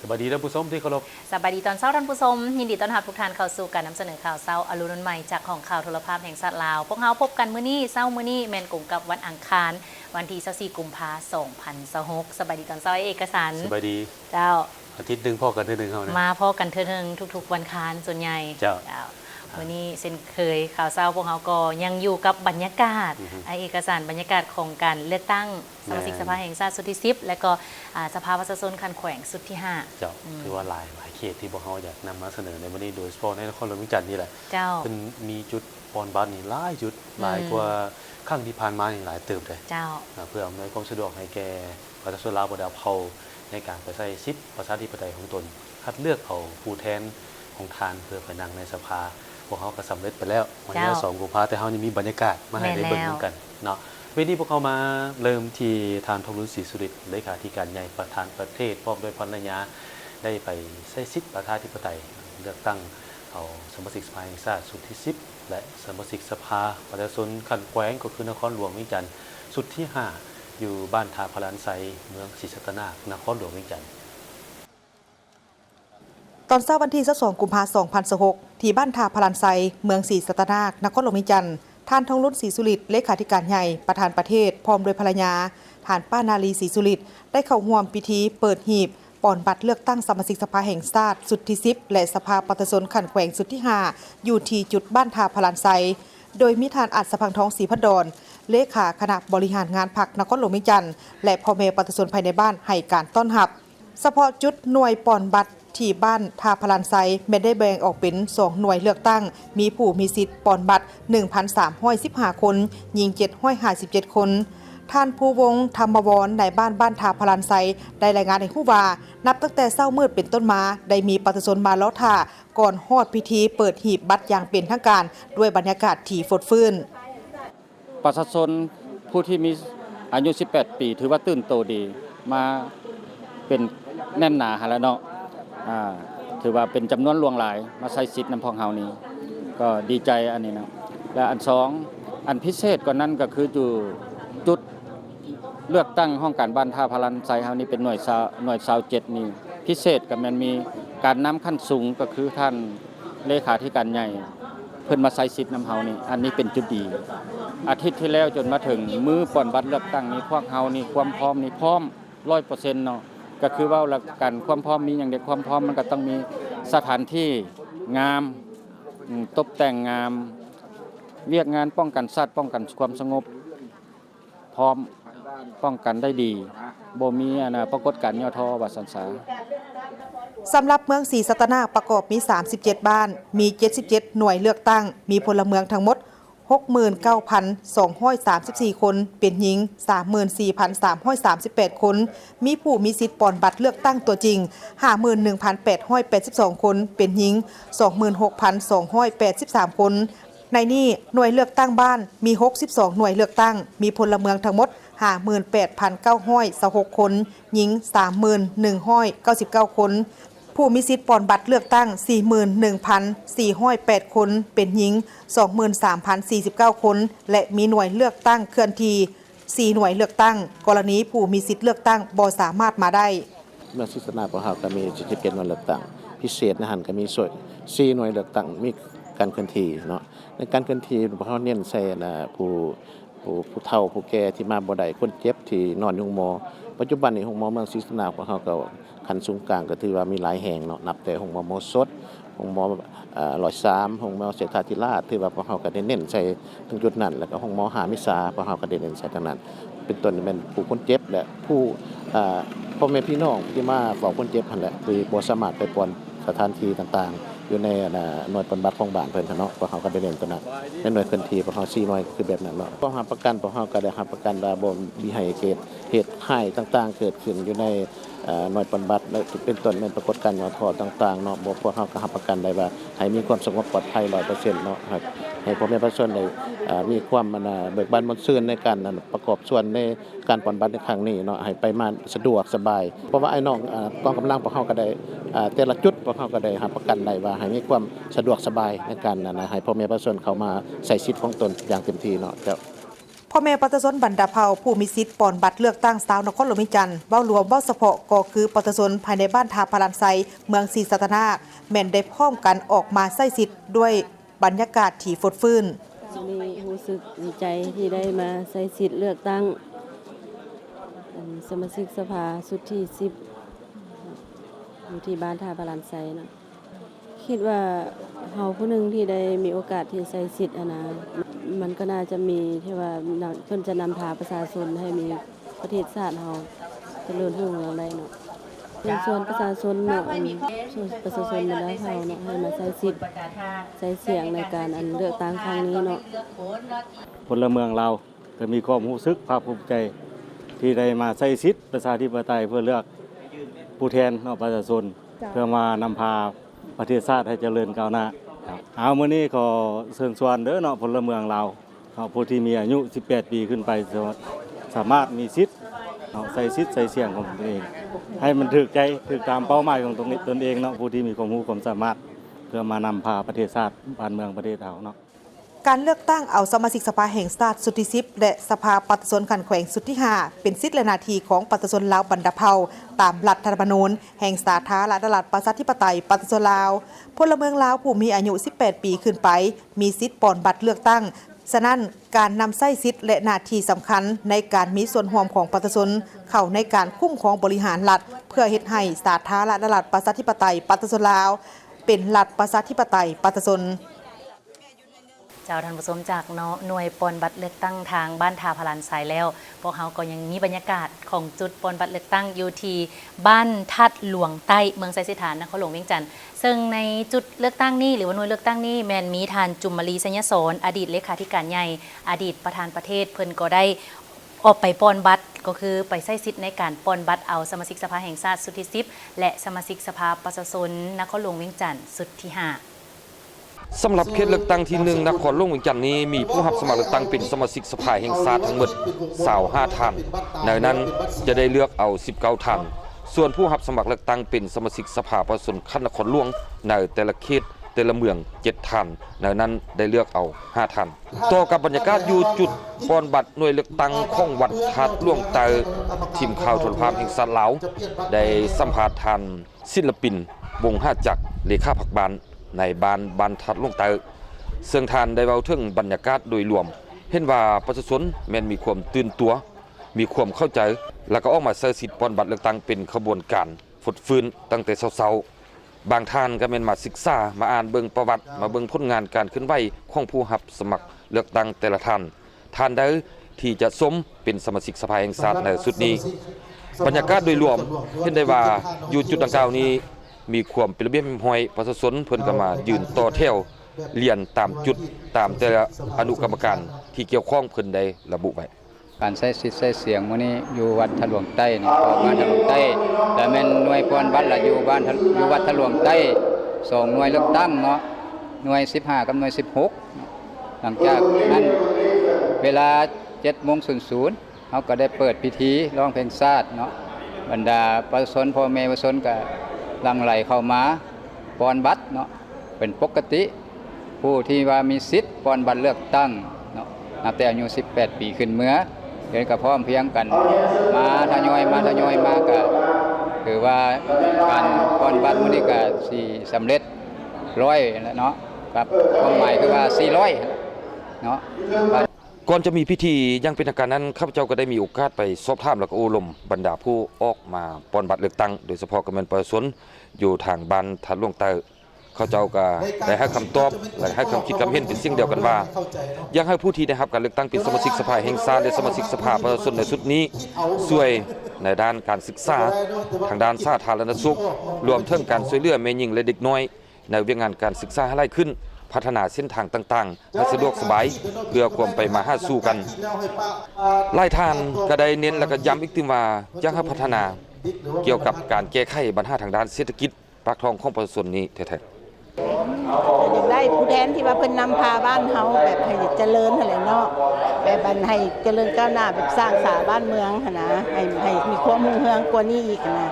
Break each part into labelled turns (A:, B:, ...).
A: สวัสดีท่านผู้ชมที่เคารพ
B: สวัสดีตอนเช้าท่านผู้ชมยินดีต้อนรับทุกท่านเข้าสู่การนำเสนอข่าวเช้าอรุณใหม่จากของข่าวโทรภาพแห่งชาติลาวพวกเราพบกันมื้อนี้เช้ามื้อนี้แม่นกงกับวันอังคารวันที่24กุมภาพันธ์2026สวัสดีตอนเช้าเอกสาร
A: สวัสดี
B: เจ้า
A: อาทิตย์นึงพ่อกันเทื่อนึงเฮานะ
B: มาพอกันเทื่อนึงทุกๆวันคารส่วนใหญ่
A: เจ้า
B: วันนี้เช่นเคยข่าวเช้าพวกเราก็ยังอยู่กับบรรยากาศเอกสารบรรยากาศของการเลือกตั้งสมาชิกสภาแห่งชาติสุดที่10และก็สภาประชาชนคันแขวงสุดที่5
A: เจ้าคือว่าหลายเขตที่พวกเฮาอยากนำมาเสนอในวันนี้โดยเฉพาะในนครหลวงเวียงจันทน์นี่แหละ
B: เจ้า
A: เป็นมีจุดปอนบัตรนี่หลายจุดหลายกว่าครั้งที่ผ่านมานี่หลายเติบเลย
B: เจ้า
A: เพื่ออำนวยความสะดวกให้แก่ประชาชนลาวบ่ได้เฮาในการไปใช้สิทธิประชาธิปไตยของตนคัดเลือกเอาผู้แทนของทานเพื่อไปนั่งในสภาพวกเขาก็สำเร็จไปแล้ววันนี้2กุมภาพันธ์แต่เฮายังมีบรรยากาศมาให้ได้เบิ่งเหมือนกันเนาะเวทีพวกเขามาเริ่มที่ทานทองรุ่นศรีสุริตเลขาธิการใหญ่ประธานประเทศพร้อมด้วยภรรยาได้ไปใช้สิทธิประชาธิปไตยเลือกตั้งเอาสมาชิกสภาแห่งชาติสุดที่10และสมาชิกสภาประชาชนคันแขวงก็คือนครหลวงเวียงจันทน์สุดที่5อยู่บ้านทาพลานไซเมืองศรีสัตนานครหลวงเวียงจันทน์
C: ตอนเช้าวันที่22กุมภาพันธ์2026ที่บ้านทาพลานไซเมืองศรีสัตนานครหลวงเวียงจันทน์ท่านทองรุ่นศรีสุริตเลขาธิการใหญ่ประธานประเทศพร้อมโดยภรรยาท่านป้านาลีศรีสุริตได้เข้าร่วมพิธีเปิดหีบปอนบัตรเลือกตั้งสมาชิกสภาแห่งชาติสุดที่10และสภาประชาชนขันแขวงสุดที่5อยู่ที่จุดบ้านทาพลานไซโดยมีท่านอัศพังทองศรีพัดดรเลขาคณะบริหารงานพรรคนครหลวงเวียงจันทน์และพ่อแม่ประชาชนภายในบ้านให้การต้อนรับเฉพาะจุดหน่วยปอนบัตรที่บ้านทาพลานไซไม่ได้แบ่งออกเป็น2หน่วยเลือกตั้งมีผู้มีสิทธิ์ปอนบัตร 1,315 คนหญิง757 คนท่านผู้วงธรรมวรในบ้านทาพลานไซได้รายงานให้ผู้ว่านับตั้งแต่เช้ามืดเป็นต้นมาได้มีประชาชนมาล้อท่าก่อนฮอดพิธีเปิดหีบบัตรอย่างเป็นทางการด้วยบรรยากาศที่ฟดฟื้น
D: ประชาชนผู้ที่มีอายุ18ปีถือว่าตื่นโตดีมาเป็นแน่นหนาแล้วเนาะถือว่าเป็นจำนวนหลวงหลายมาใช้สิทธิ์นำพองเฮานี้ก็ดีใจอันนี้นะและอัน2อันพิเศษกว่านั้นก็คือจุดเลือกตั้งห้องการบ้านท่าพลันไซเฮานี้เป็นหน่วย27นี่พิเศษก็มันมีการนำขั้นสูงก็คือท่านเลขาธิการใหญ่เพิ่นมาใช้สิทธิ์นำเฮานี่อันนี้เป็นจุดดีอาทิตย์ที่แล้วจนมาถึงมื้อปอนบัตรเลือกตั้งนี้พวกเฮานี่ความพร้อมนี่พร้อม 100% เนาะก็คือว่าหลักการความพร้อมมีอย่างเดียวความพร้อมมันก็ต้องมีสถานที่งามตกแต่งงามเวียกงานป้องกันสัตว์ป้องกันความสงบพร้อมป้องกันได้ดีบ่มีปรากฏการณ์ย่อท้อว่าสันสา
C: สำหรับเมืองศรีสัตนาประกอบมี37บ้านมี77หน่วยเลือกตั้งมีพลเมืองทั้งหมด69,234 คนเป็นหญิง 34,338 คนมีผู้มีสิทธิ์ปอนบัตรเลือกตั้งตัวจริง 51,882 คนเป็นหญิง 26,283 คนในนี้หน่วยเลือกตั้งบ้านมี62หน่วยเลือกตั้งมีพลเมืองทั้งหมด 58,926 คนหญิง 31,199 คนผู้มีสิทธิ์ปอนบัตรเลือกตั้ง 41,408 คนเป็นหญิง 23,049 คนและมีหน่วยเลือกตั้งเคลื่อนที่4หน่วยเลือกตั้งกรณีผู้มีสิทธิ์เลือกตั้งบ่สามารถมาได้
E: เมืองศรีสัตนาของเราก็มี77หน่วยเลือกตั้งพิเศษนะหันก็มีส่วน4หน่วยเลือกตั้งมีการเคลื่อนที่เนาะในการเคลื่อนที่เฮาเน้นใส่ผู้เฒ่าผู้แก่ที่มาบ่ได้คนเจ็บที่นอนอยู่โรงหมอปัจจุบันนี้โรงหมอเมืองศรีสัตนาของเราก็คันสูงกลางก็ถือว่ามีหลายแห่งเนาะนับแต่โรงหมอโมสดโรงหมอ103โรงหมอเศรษฐาธิราชถือว่าพวกเฮาก็ได้เน้นใส่ตรงจุดนั้นแล้วก็โรงหมอหามิสาพวกเฮาก็ได้เน้นใส่ตรงนั้นเป็นต้นเป็นผู้คนเจ็บและผู้พ่อแม่พี่น้องที่มาเฝ้าคนเจ็บนั่นแหละคือบ่สามารถไปปอนสถานที่ต่างๆอยู่ในหน่วยปฏิบัติของบ้านเพิ่นเนาะพวกเฮาก็ได้เน้นตัวนั้นในหน่วยเคลื่อนที่พวกเฮา4หน่วยคือแบบนั้นเนาะพวกเฮาประกันพวกเฮาก็ได้รับประกันว่าบ่มีเหตุให้ต่างๆเกิดขึ้นอยู่ในหน่วยปฏิบัติและเป็นต้นเป็นปรากฏการณ์ย่อท้อต่างๆเนาะพวกเฮาก็รับประกันได้ว่าให้มีความสงบปลอดภัย 100% เนาะครับให้พ่อแม่ประชาชนได้มีความเบิกบานม่วนซื่นในการประกอบส่วนในการปฏิบัติในครั้งนี้เนาะให้ไปมาสะดวกสบายเพราะว่าไอ้น้องกองกำลังพวกเฮาก็ได้แต่ละจุดพวกเฮาก็ได้รับประกันได้ว่าให้มีความสะดวกสบายในการให้พ่อแม่ประชาชนเข้ามาใช้สิทธิ์ของตนอย่างเต็มที่เนาะ
C: พ พ่อแม่ประชาชนบรรดาเผ่าผู้มีสิทธิ์ปอนบัตรเลือกตั้งสาวนครหลวงวิจันทร์เว้ารวมเว้าเฉพาะก็คือประชาชนภายในบ้านทาพลานไซเมืองศรีสัตนาคแม่นได้พร้อมกันออกมาใช้สิทธิ์ด้วยบรรยากาศที่ฟดฟื้น
F: มีรู้สึกดีใจที่ได้มาใช้สิทธิ์เลือกตั้งสมาชิกสภาสุดที่10อยู่ที่บ้านท่าพลานไซนะคิดว่าเฮาผู้หนึ่งที่ได้มีโอกาสที่ใช้สิทธิ์นะมันก็น่าจะมีที่ว่าเพิ่นจะนำพาประชาชนให้มีประเทศชาติเฮาเจริญรุ่งเรืองได้เนาะเป็นส่วนประชาชนเนาะประชาชนมาแล้วเฮาเนาะให้มาใช้สิทธิ์ใช้เสียงในการเลือกตั้งครั้งนี้เนาะ
D: พลเมืองเราก็มีความรู้สึกภาคภูมิใจที่ได้มาใช้สิทธิประชาธิปไตยเพื่อเลือกผู้แทนของประชาชนเพื่อมานำพาประเทศชาติให้เจริญก้าวหน้าเอามื้อนี้ขอเชิญชวนเด้อเนาะพลเมืองเราผู้ที่มีอายุ18ปีขึ้นไปสามารถมีสิทธิ์ใส่สิทธิ์ใส่เสียงของตัวเองให้มันถูกใจถูกตามเป้าหมายของตนเองเนาะผู้ที่มีความรู้ความสามารถเพื่อมานำพาประเทศชาติบ้านเมืองประเทศเราเนาะ
C: การเลือกตั้งเอาสมาชิกสภาแห่งชาติสุดที่10และสภาปฏิชนขันแขวงสุดที่5เป็นสิทธิและหน้าที่ของปฏิชนลาวบรรดาเผ่าตามรัฐธรรมนูญแห่งสาธารณรัฐประชาธิปไตยปฏิชนลาวพลเมืองลาวผู้มีอายุ18ปีขึ้นไปมีสิทธิ์ปอนบัตรเลือกตั้งฉะนั้นการนำใช้สิทธิและหน้าที่สำคัญในการมีส่วนร่วมของปฏิชนเข้าในการคุ้มครองบริหารรัฐเพื่อเฮ็ดให้สาธารณรัฐประชาธิปไตยปฏิชนลาวเป็นรัฐประชาธิปไตยปฏิชน
B: เจ้าท่านผู้ชมจากหน่วยปอนบัตรเลือกตั้งทางบ้านทาพลานไซแล้วพวกเขาก็ยังมีบรรยากาศของจุดปอนบัตรเลือกตั้งอยู่ที่บ้านทัดหลวงใต้เมืองไซสิฐานนครหลวงเวียงจันทร์ซึ่งในจุดเลือกตั้งนี้หรือว่าหน่วยเลือกตั้งนี้แมนมีทานจุมมลีสัญญสอนอดีตเลขาธิการใหญ่อดีตประธานประเทศเพิ่นก็ได้ออกไปปอนบัตรก็คือไปใช้สิทธิ์ในการปอนบัตรเอาสมาชิกสภาแห่งชาติสุดที่10และสมาชิกสภาประชาชนนครหลวงเวียงจันทร์สุดที่5
G: สำหรับเขตเลือกตั้งที่1นครหลวงเวียงจันทน์นี้มีผู้รับสมัครเลือกตั้งเป็นสมาชิกสภาแห่งชาติทั้งหมด25ท่านในนั้นจะได้เลือกเอา19ท่านส่วนผู้รับสมัครเลือกตั้งเป็นสมาชิกสภาประชาชนนครหลวงในแต่ละเขตแต่ละเมือง7ท่านในนั้นได้เลือกเอา5ท่านต่อกับบรรยากาศอยู่จุดปอนบัตรหน่วยเลือกตั้งของวัดทัดหลวงเตอทีมข่าวโทรภาพแห่งชาติลาวได้สัมภาษณ์ท่านศิลปินวง5จักรเลขาพรรคบ้านในบ้านทัดลงเตอเสื่องทานได้เว้าถึงบรรยากาศโดยรวมเห็นว่าประชาชนแม้นมีความตื่นตัวมีความเข้าใจแล้วก็ออกมาใช้สิทธิ์ปอนบัตรเลือกตั้งเป็นขบวนการฟดฟื้นตั้งแต่เช้าๆบางท่านก็แม่นมาศึกษามาอ่านเบิ่งประวัติมาเบิ่งผลงานการเคลื่อนไหวของผู้รับสมัครเลือกตั้งแต่ละท่านใดที่จะสมเป็นสมาชิกสภาแห่งชาติในสุดนี้บรรยากาศโดยรวมเห็นได้ว่าอยู่จุดดังกล่าวนี้มีความเป็นระเบียบเรียบร้อยประชาชนเพิ่นก็มายืนต่อแถวเรียนตามจุดตามแต่ละอนุกรรมการที่เกี่ยวข้องเพิ่นได้ระบุไว้
H: การใช้สิทธิ์ใช้เสียงมื้อนี้อยู่วัดทะลวงใต้นี่ก็บ้านทะลวงใต้แล้วแม่นหน่วยปอนบัตรละอยู่บ้านอยู่วัดทะลวงใต้2หน่วยเลือกตั้งเนาะหน่วย15กับหน่วย16หลังจากนั้นเวลา 7:00 เฮาก็ได้เปิดพิธีร้องเพลงชาติเนาะบรรดาประชาชนพ่อแม่ประชาชนก็หลั่งไหลเข้ามาปอนบัตรเนาะเป็นปกติผู้ที่ว่ามีสิทธิ์ปอนบัตรเลือกตั้งเนาะนับแต่อายุ18ปีขึ้นเมื่อเห็นก็พร้อมเพียงกันมาทยอยมาก็คือว่าการปอนบัตรมื้อนี้ก็สิสำเร็จ100แล้วเนาะครับความหมายคือว่า400เนาะ
G: ก่อนจะมีพิธียังเป็นทางการนั้นข้าพเจ้าก็ได้มีโอกาสไปสอบถามและก็อบรมบรรดาผู้ออกมาปอนบัตรเลือกตั้งโดยเฉพาะกำนันประชาชนอยู่ทางบ้านทัดหลวงเตอเขาเจ้าก็ได้ให้คำตอบและให้ความคิดความเห็นเป็นสิ่งเดียวกันว่าอยากให้ผู้ที่ได้รับการเลือกตั้งเป็นสมาชิกสภาแห่งชาติและสมาชิกสภาประชาชนในชุดนี้ช่วยในด้านการศึกษาทางด้านสาธารณสุขรวมถึงการช่วยเหลือแม่หญิงและเด็กน้อยในเรื่องงานการศึกษาให้หลายขึ้นพัฒนาเส้นทางต่างๆให้สะดวกสบายเพื่อความไปมาหาสู่กันหลายท่านก็ได้เน้นและก็ย้ำอีกทีว่าอยากให้พัฒนาเกี่ยวกับการแก้ไขปัญหาทางด้านเศรษฐกิจปากท้องของประชาชนนี้แท้ๆ
I: อยากได้ผู้แทนที่ว่าเพิ่นนำพาบ้านเฮาแบบให้เจริญหั่นแหละเนาะแบบบันให้เจริญก้าวหน้าแบบสร้างสาบ้านเมืองหั่นนะให้มีความรุ่งเรืองกว่านี้อีกนะ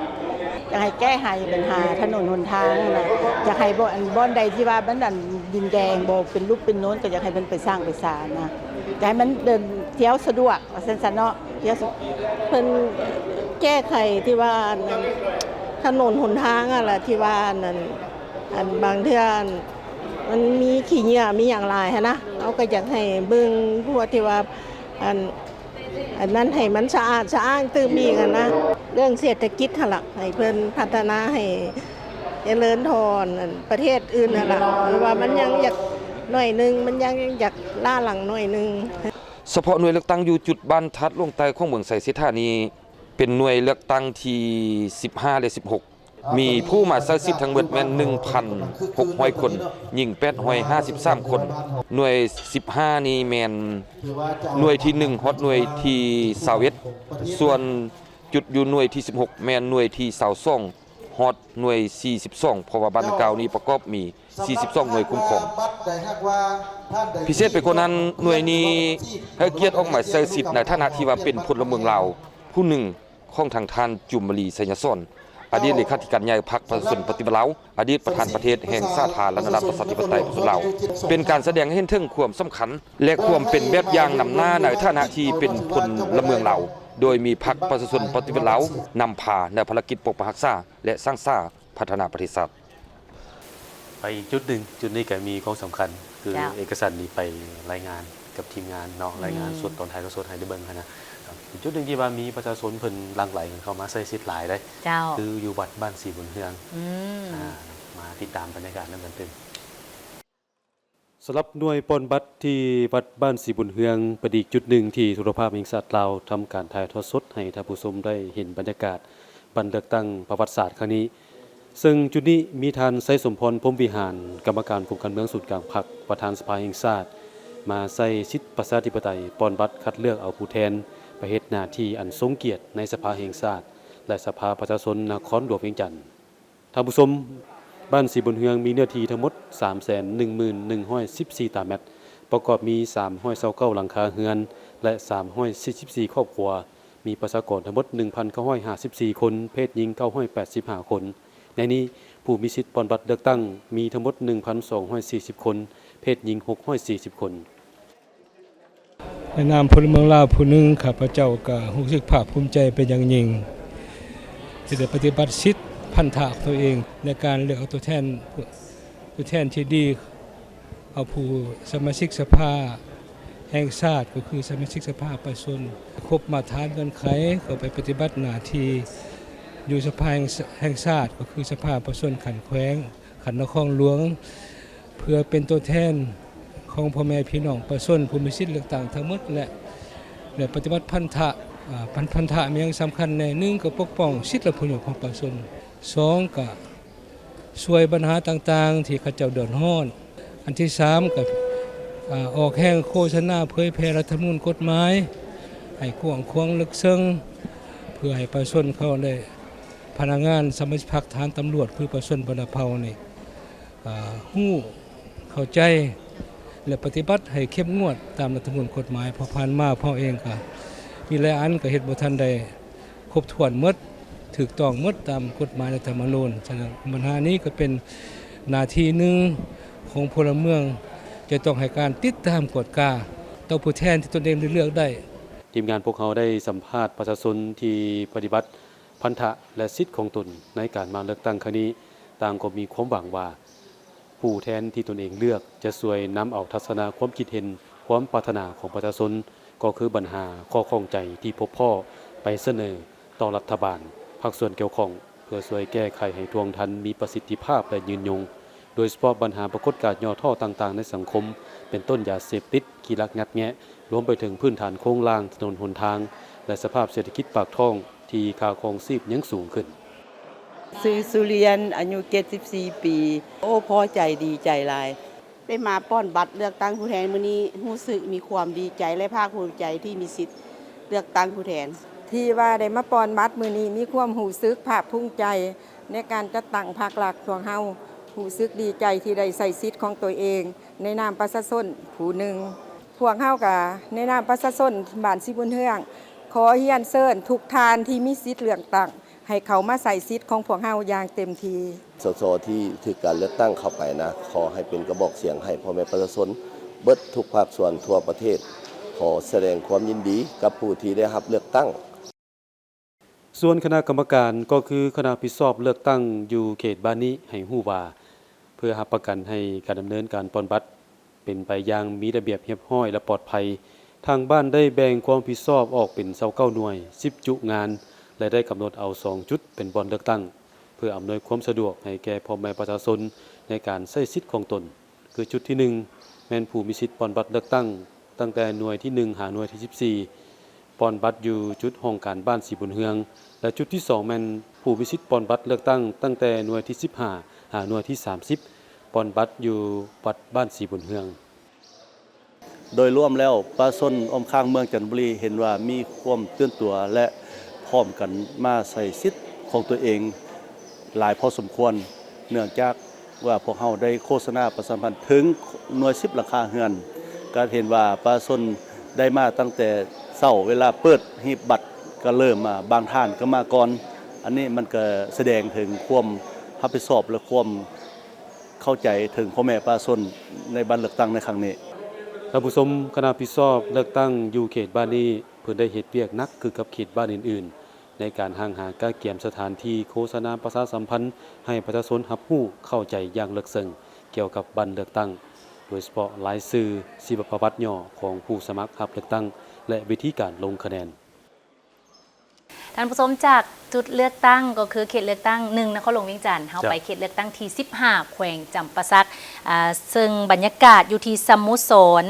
I: อยากให้แก้ไขปัญหาถนนหนทางนะอยากให้บ่อนใดที่ว่ามัน ดินแดงบ่เป็นรูปเป็นโน้นก็อยากให้เพิ่นไปสร้างไปศาลนะอยากให้มันเดินเที่ยวสะดวกว่าซั่นๆเนาะเที่ยวเพิ่นแก้ไขที่ว่าถนนหนทางอะล่ะที่ว่านั่นอันบางเทื่อมันมีขี้เหงื่อมีอย่างหลายหันนะเราก็อยากให้เบิ่งพวกที่ว่าอันนั้นให้มันสะอาดสะอ้างตื้มอีกนะเรื่องเศรษฐกิจหั่นล่ะให้เพิ่นพัฒนาให้เจริญทอนประเทศอื่นนั่นล่ะหรือว่ามันยังอยากหน่อยนึงมันยังอยากล่าหลังหน่อยนึง
G: เฉพาะหน่วยเลือกตั้งอยู่จุดบ้านทัดลงใต้ของเมืองไสเสธานีเป็นหน่วยเลือกตั้งที่15และ16มีผู้มาใช้สิทธิ์ทั้งหมดแม่น 1,600 คนหญิง853 คนหน่วย15นี่แม่นหน่วยที่1ฮอดหน่วยที่21ส่วนจุดอยู่หน่วยที่16แม่นหน่วยที่22ฮอดหน่วย42เพราะว่าบ้านเก่านี้ประกอบมี42หน่วยคุ้มครองพิเศษไปกว่านั้นหน่วยนี้ให้เกียรติออกมาใช้สิทธิ์ในฐานะที่ว่าเป็นพลเมืองลาวผู้หนึ่งของทางท่านจุมมลีไสยสนอดีตเลขาธิการใหญ่พรรคประชาชนปฏิวัติลาวอดีตประธานประเทศแห่งสาธารณรัฐประชาธิปไตยประชาชนลาวเป็นการแสดงให้เห็นถึงความสำคัญและความเป็นแบบอย่างนำหน้าในฐานะที่เป็นพลเมืองลาวโดยมีพรรคประชาชนปฏิวัติลาวนำพาในภารกิจปกปักรักษาและสร้างสรรค์พัฒนาประเทศชาติ
A: ไปอีกจุดหนึ่งจุดนี้ก็มีความสำคัญคือ
B: จ้ะ
A: เอกสารนี้ไปรายงานกับทีมงานเนาะรายงานส่วนตอนท้ายก็ส่วนให้ได้เบิ่งนะอีกจุดหนึ่งที่ว่ามีประชาชนเพิ่นหลั่งไหลเข้ามาใช้สิทธิ์หลายได้
B: เจ้า
A: คืออยู่วัดบ้านสีบุญเฮือง
B: ม
A: มาติดตามบรรยากาศนั้นกันเต็ม
J: สำหรับหน่วยปนบัตรที่วัดบ้านสีบุญเฮืองเป็นอีกจุดหนึ่งที่โทรภาพแห่งชาติลาวทำการถ่ายทอดสดให้ท่านผู้ชมได้เห็นบรรยากาศบันเลือกตั้งประวัติศาสตร์ครั้งนี้ซึ่งจุดนี้มีท่านไสสมพรพรหมวิหารกรรมการกลุ่มการเมืองศูนย์กลางพรรคประธานสภาแห่งชาติมาใส่สิทธิประชาธิปไตยปนบัตรคัดเลือกเอาผู้แทนไปเฮ็ดหน้าที่อันทรงเกียรติในสภาแห่งชาติและสภาประชาชนนครหลวงเวียงจันทน์ท่านผู้ชมบ้านสีบุญเฮืองมีเนื้อที่ทั้งหมด 311,114 ตารางเมตรประกอบมี329หลังคาเรือนและ344ครอบครัวมีประชากรทั้งหมด 1,954 คนเพศหญิง985คนในนี้ผู้มีสิทธิ์ปนบัตรเลือกตั้งมีทั้งหมด 1,240 คนเพศหญิง640คน
K: ในนามพลเมืองลาวผู้หนึ่งข้าพเจ้าก็รู้สึกภาคภูมิใจเป็นอย่างยิ่งที่ได้ปฏิบัติสิทธิพันธะตัวเองในการเลือกเอาตัวแทนที่ดีเอาผู้สมาชิกสภาแห่งชาติก็คือสมาชิกสภาประชาชนครบมาตรฐานเงื่อนไขเข้าไปปฏิบัติหน้าที่อยู่สภาแห่งชาติก็คือสภาประชาชนขันแขวงขันนครหลวงเพื่อเป็นตัวแทนของพ่อแม่พี่น้องประชาชนผู้มีสิทธิเลือกตั้งทั้งหมดและปฏิบัติพันธะมีอย่างสำคัญในหนึ่งก็ปกป้องสิทธิและผลประโยชน์ของประชาชนสองก็ช่วยปัญหาต่างๆที่เขาเจ้าเดือดร้อนอันที่สามก็ออกแห่งโฆษณาเผยแพร่รัฐธรรมนูญกฎหมายให้กว้างขวางลึกซึ้งเพื่อให้ประชาชนเขาได้พนักงานสมาชิกพรรคฐานตำรวจคือประชาชนบรรพเผ่านี่ฮู้เข้าใจและปฏิบัติให้เข้มงวดตามรัฐธรรมนูญกฎหมายพอผ่านมาพ่อเองก็มีหลายอันก็เฮ็ดบ่ทันได้ครบถ้วนหมดถูกต้องหมดตามกฎหมายรัฐธรรมนูญฉะนั้นปัญหานี้ก็เป็นหน้าที่หนึ่งของพลเมืองจะต้องให้การติดตามกฎกาต่อผู้แทนที่ตนเองเลือกได้
J: ทีมงานพวกเขาได้สัมภาษณ์ประชาชนที่ปฏิบัติพันธะและสิทธิของตนในการมาเลือกตั้งครั้งนี้ต่างก็มีความหวังว่าผู้แทนที่ตนเองเลือกจะช่วยนำเอาทัศนะความคิดเห็นความปรารถนาของประชาชนก็คือปัญหาข้อข้องใจที่พบพ่อไปเสนอต่อรัฐบาลภาคส่วนเกี่ยวข้องเพื่อช่วยแก้ไขให้ทวงทันมีประสิทธิภาพและยืนยงโดยเฉพาะปัญหาปรากฏการณ์ย่อท่อต่างๆในสังคมเป็นต้นยาเสพติดขี้ลักงัดแงะรวมไปถึงพื้นฐานโครงสร้างถนนหนทางและสภาพเศรษฐกิจปากท้องที่ค่าครองชีพยังสูงขึ้น
I: ซื้อสุเรียนอายุ74ปีโอ้พอใจดีใจหลายได้มาป้อนบัตรเลือกตั้งผู้แทนมื้อนี้รู้สึกมีความดีใจและภาคภูมิใจที่มีสิทธิ์เลือกตั้งผู้แทน
L: ที่ว่าได้มาป้อนบัตรมื้อนี้มีความรู้สึกภาคภูมิใจในการจัดตั้งพรรคหลักของเฮารู้สึกดีใจที่ได้ใช้สิทธิ์ของตัวเองในนามประชาชนผู้หนึ่งพวกเฮาก็ในนามประชาชนบ้านสีบุญเฮืองขอเฮียนเชิญทุกท่านที่มีสิทธิ์เลือกตั้ง ให้เขามาใส่สิทธิ์ของพวกเฮาอย่างเต็มที
M: สสที่ถือการเลือกตั้งเข้าไปนะขอให้เป็นกระบอกเสียงให้พ่อแม่ประชาชนเบิดทุกภาคส่วนทั่วประเทศขอแสดงความยินดีกับผู้ที่ได้รับเลือกตั้ง
J: ส่วนคณะกรรมการก็คือคณะผิดชอบเลือกตั้งอยู่เขตบ้านนี้ให้ฮู้ว่าเพื่อรับประกันให้การดำเนินการปอนบัตรเป็นไปอย่างมีระเบียบเรียบร้อยและปลอดภัยทางบ้านได้แบ่งความผิดชอบออกเป็น29หน่วย10จุงานและได้กำหนดเอา2จุดเป็นบ่อนเลือกตั้งเพื่ออำนวยความสะดวกให้แก่พ่อแม่ประชาชนในการใช้สิทธิ์ของตนคือจุดที่1แม่นผู้มีสิทธิ์ปอนบัตรเลือกตั้งตั้งแต่หน่วยที่1หาหน่วยที่14ปอนบัตรอยู่จุดห้องการบ้านสีบุญเฮืองและจุดที่2แม่นผู้มีสิทธิ์ปอนบัตรเลือกตั้งตั้งแต่หน่วยที่15หาหน่วยที่30ปอนบัตรอยู่วัดบ้านสีบุญเฮือง
A: โดยรวมแล้วประชาชนอ้อมข้างเมืองจันทบุรีเห็นว่ามีความตื่นตัวและพร้อมกันมาใช้สิทธิ์ของตัวเองหลายพอสมควรเนื่องจากว่าพวกเฮาได้โฆษณาประชาสัมพันธ์ถึงหน่วย10หลังคาเรือนก็เห็นว่าประชาชนได้มาตั้งแต่เช้าเวลาเปิดหีบบัตรก็เริ่มมาบางท่านก็มาก่อนอันนี้มันก็แสดงถึงความรับผิดชอบและความเข้าใจถึงพ่อแม่ประชาชนในบัตรเลือกตั้งในครั้งนี้ท่านผู้ชมคณะผิดชอบเลือกตั้งอยู่เขตบ้านนี้เพิ่นได้เฮ็ดเวียกหนักคือกับเขตบ้านอื่นๆในการหาก้าเกียมสถานที่โฆษณาประชาสัมพันธ์ให้ประชาชนรับรู้เข้าใจอย่างลึกซึ้งเกี่ยวกับบัตรเลือกตั้งโดยเฉพาะรายชื่อชีวประวัติย่อของผู้สมัครรับเลือกตั้งและวิธีการลงคะแนน
B: ท่านผู้ชมจากจุดเลือกตั้งก็คือเขตเลือกตั้ง1นครหลวงเวียงจันทน์เฮาไปเขตเลือกตั้งที่15แขวงจำปาสักซึ่งบรรยากาศอยู่ที่สโมสร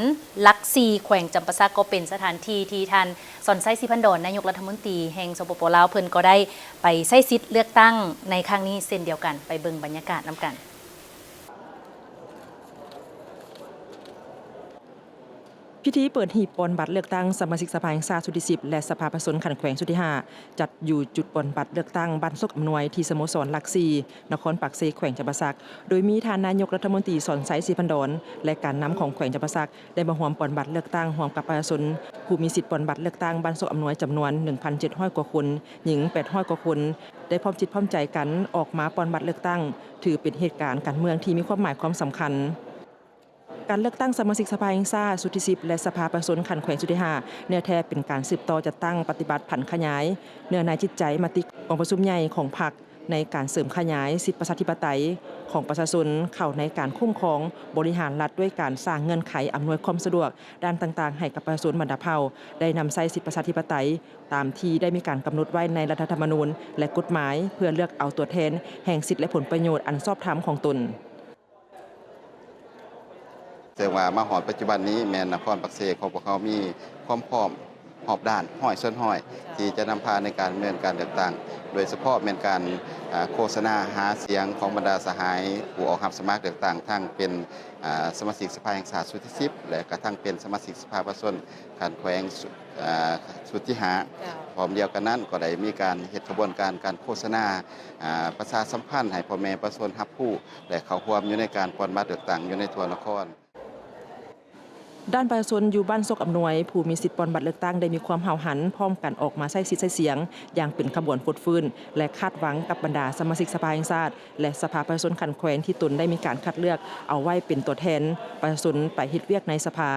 B: ลักซีแขวงจำปาสักก็เป็นสถานที่ที่ท่านสอนไซสิพันดอนนายกรัฐมนตรีแห่งสปป.ลาวเพิ่นก็ได้ไปใช้สิทธิ์เลือกตั้งในครั้งนี้เช่นเดียวกันไปเบิ่งบรรยากาศนำกัน
C: พิธีเปิดหีบปอนบัตรเลือกตั้งสมาชิกสภาแห่งชาติชุดที่10และสภาผสมขันแขวงชุดที่5จัดอยู่จุดปอนบัตรเลือกตั้งบ้านซกอำนวยที่สโมสรหลัก4นครปากเซแขวงจำปาสักโดยมีท่านนายกรัฐมนตรีสอนไซศรีพันดอนและการนำของแขวงจำปาสักได้มาร่วมปอนบัตรเลือกตั้งร่วมกับประชาชนผู้มีสิทธิ์ปอนบัตรเลือกตั้งบ้านซกอำนวยจำนวน 1,700 กว่าคนหญิง800กว่าคนได้พร้อมจิตพร้อมใจกันออกมาปอนบัตรเลือกตั้งถือเป็นเหตุการณ์การเมืองที่มีความหมายความสำคัญการเลือกตั้งสมาชิกสภาแห่งชาติชุดที่10และสภาผสมขันแขวงชุดที่5เนื้อแท้เป็นการสืบต่อจัดตั้งปฏิบัติผันขยายเนื้อในจิตใจมติองค์ประชุมใหญ่ของพรรคในการเสริมขยายสิทธิประชาธิปไตยของประชาชนเข้าในการคุ้มครองบริหารรัฐด้วยการสร้างเงื่อนไขอำนวยความสะดวกด้านต่างๆให้กับประชาชนบรรดาเผ่าได้นำใช้สิทธิประชาธิปไตยตามที่ได้มีการกำหนดไว้ในรัฐธรรมนูญและกฎหมายเพื่อเลือกเอาตัวแทนแห่งสิทธิและผลประโยชน์อันชอบธรรมของตน
N: แต่ว่ามาหอดปัจจุบันนี้แม่นนครปักเซของพวกเขามีความพร้อมหอบด้านห้อยส้นห้อยที่จะนำพาในการดำเนินการเลือกตั้งโดยเฉพาะเป็นการโฆษณาหาเสียงของบรรดาสหายผู้ออกรับสมัครเลือกตั้งทั้งเป็นสมาชิกสภาแห่งชาติชุดที่10และกระทั่งเป็นสมาชิกสภาผสมขันแขวงชุดที่5พร้อมเดียวกันนั้นก็ได้มีการเฮ็ดกระบวนการโฆษณาประชาสัมพันธ์ให้พ่อแม่ประชาชนรับรู้และเข้าร่วมอยู่ในการปอนบัตรเลือกตั้งอยู่ในทั่วนคร
C: ด้านประชาชนอยู่บ้านซกอำนวยผู้มีสิทธิ์ปอนบัตรเลือกตั้งได้มีความเห่าหันพร้อมกันออกมาใช้สิทธิ์ใช้เสียงอย่างเป็นขบวนฟดฟื้นและคาดหวังกับบรรดาสมาชิกสภาแห่งชาติและสภาประชาชนขันแขวงที่ตนได้มีการคัดเลือกเอาไว้เป็นตัวแทนประชาชนไปเฮ็ดเวียกในสภา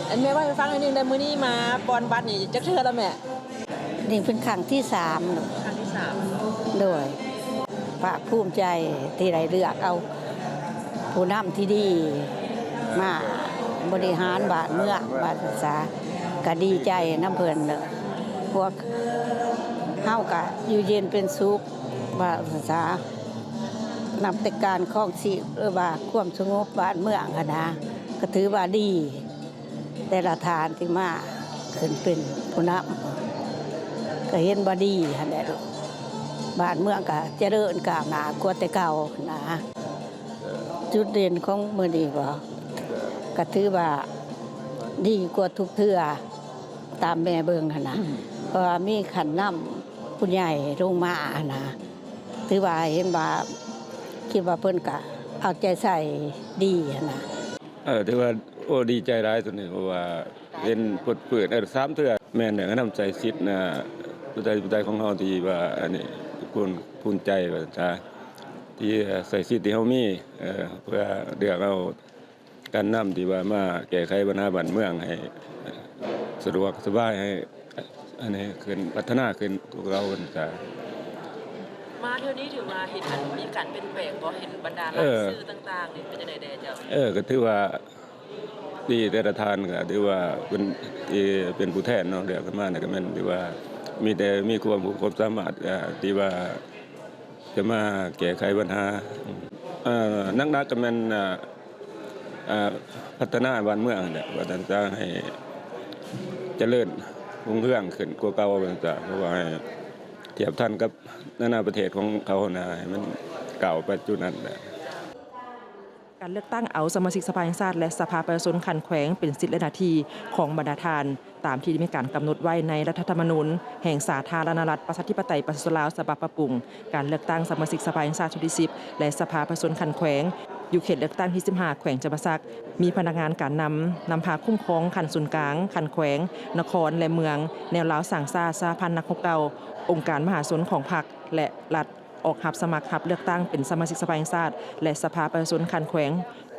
F: อันแม่ว่าให้ฟังอันนึงได้มื้อนี้มาปอนบัตรนี่จักเทื่อแล้วแม่
I: นี่เป็นครั้งที่3
F: ครั้งที่3
I: โดยภาคภูมิใจที่ได้เลือกเอาผู้นำที่ดีมาบริหารบ้านเมืองบ้านศึกษาก็ดีใจน้ำเพิ่นพวกเฮาก็อยู่เย็นเป็นสุขบ้านศึกษานำแต่การครองชีพว่าความสงบบ้านเมืองนะก็ถือว่าดีแต่ละทานที่มาขึ้นเป็นผู้นำก็เห็นบ่ดีหั่นแหละบ้านเมืองก็เจริญก้าวหน้ากว่าแต่เก่านะจุดเด่นของมื้อนี้ก็ถือว่าดีกว่าทุกเทื่อตามแม่เบิ่งหั่นนะเพราะมีขันน้ำผู้ใหญ่ลงมานะถือว่าเห็นว่าคิดว่าเพิ่นก็เอาใจใส่ดีหั่นนะ
O: ถือว่าโอ้ดีใจหลายตัวนี้เพราะว่าเห็นเปิด3เทื่อแม่นนำใจสิทธิ์นะ ผู้ใดของเฮาที่ว่าอันนี้ภูมิใจว่าจ้าที่ใส่สิทธิ์ที่เฮามีเพื่อเลือกเอาการนำที่ว่ามาแก้ไขปัญหาบ้านเมืองให้สะดวกสบายให้อันนี้ขึ้นพัฒนาขึ้นพวกเราจ้า
P: มาเท่านี้ถือว่าเห็นมีการเป็นแปลงบ่เห็นบรรดาหลักสื่อต่างๆนี่เป็นจังได๋แด่เจ้า
O: ก็ถือว่าดีแต่ละทานก็ถือว่าเป็นผู้แทนเนาะเดี๋ยวกันมาเนี่ยก็แม่นที่ว่ามีความสามารถที่ว่าจะมาแก้ไขปัญหานักก็แม่นพัฒนาบ้านเมืองเนี่ยว่าต่างๆให้เจริญรุ่งเรืองขึ้นกว่าเก่าต่างๆเพราะว่าให้เทียบทันกับนานาประเทศของเขานะให้มันเก่าปัจจุบันนะ
C: การเลือกตั้งเอาสมาชิกสภาแห่งชาติและสภาประชาชนขันแขวงเป็นสิทธิและหน้าที่ของบรรดาทานตามที่มีการกำหนดไว้ในรัฐธรรมนูญแห่งสาธารณรัฐประชาธิปไตยประชาชนลาวฉบับปรับปรุงการเลือกตั้งสมาชิกสภาแห่งชาติชุดที่10และสภาประชาชนขันแขวงอยู่เขตเลือกตั้งที่15แขวงจำปาสักมีพนักงานการนำพาคุ้มครองขันศูนย์กลางขันแขวงนครและเมืองแนวลาวสั่งซาสหพันธ์นักรบเก่าองค์การมหาชนของพรรคและรัฐออกรับสมัครรับเลือกตั้งเป็นสมาชิกสภาแห่งชาติและสภาประชาชนขันแขวง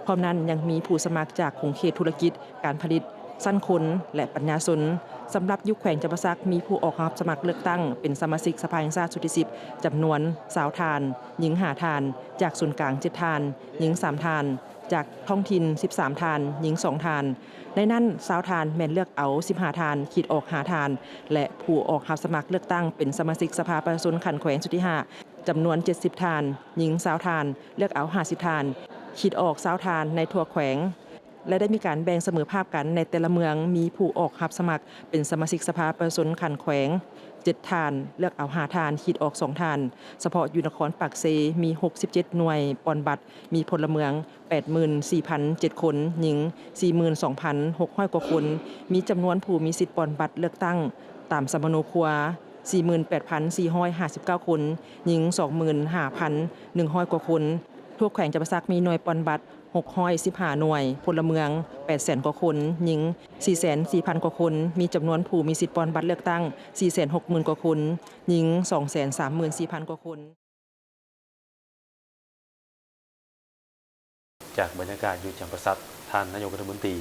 C: พร้อมนั้นยังมีผู้สมัครจากของเขตธุรกิจการผลิตสั้นคนและปัญญาชนสำหรับยุคแขวงจำปาสักมีผู้ออกรับสมัครเลือกตั้งเป็นสมาชิกสภาแห่งชาติชุดที่10จำนวน20ทานหญิง5ทานจากศูนย์กลาง7ทานหญิง3ทานจากท้องถิ่น13ทานหญิง2ทานในนั้น20ทานแม่นเลือกเอา15ทานขีดออก5ทานและผู้ออกรับสมัครเลือกตั้งเป็นสมาชิกสภาประชาชนขันแขวงชุดที่5จำนวน70ทานหญิง20ทานเลือกเอา50ทานขีดออก20ทานในทั่วแขวงและได้มีการแบ่งเสมอภาพกันในแต่ละเมืองมีผู้ออกรับสมัครเป็นสมาชิกสภาประชาชนขันแขวง7ทานเลือกเอา5ทานขีดออก2ทานเฉพาะอยู่นครปากเซมี67หน่วยปอนบัตรมีพลเมือง 84,007 คนหญิง 42,600 กว่าคนมีจำนวนผู้มีสิทธิ์ปอนบัตรเลือกตั้งตามสมโนครัว 48,459 คนหญิง 25,100 กว่าคนทั่วแขวงจำปาสักมีหน่วยปอนบัตร615หน่วยพลเมือง 800,000 กว่าคนหญิง 44,000 กว่าคนมีจำนวนผู้มีสิทธิ์ปอนบัตรเลือกตั้ง 460,000 กว่าคนหญิง 234,000 กว่าคน
A: จากบรรยากาศอยู่จำปาสักท่านนายกรัฐมนตรี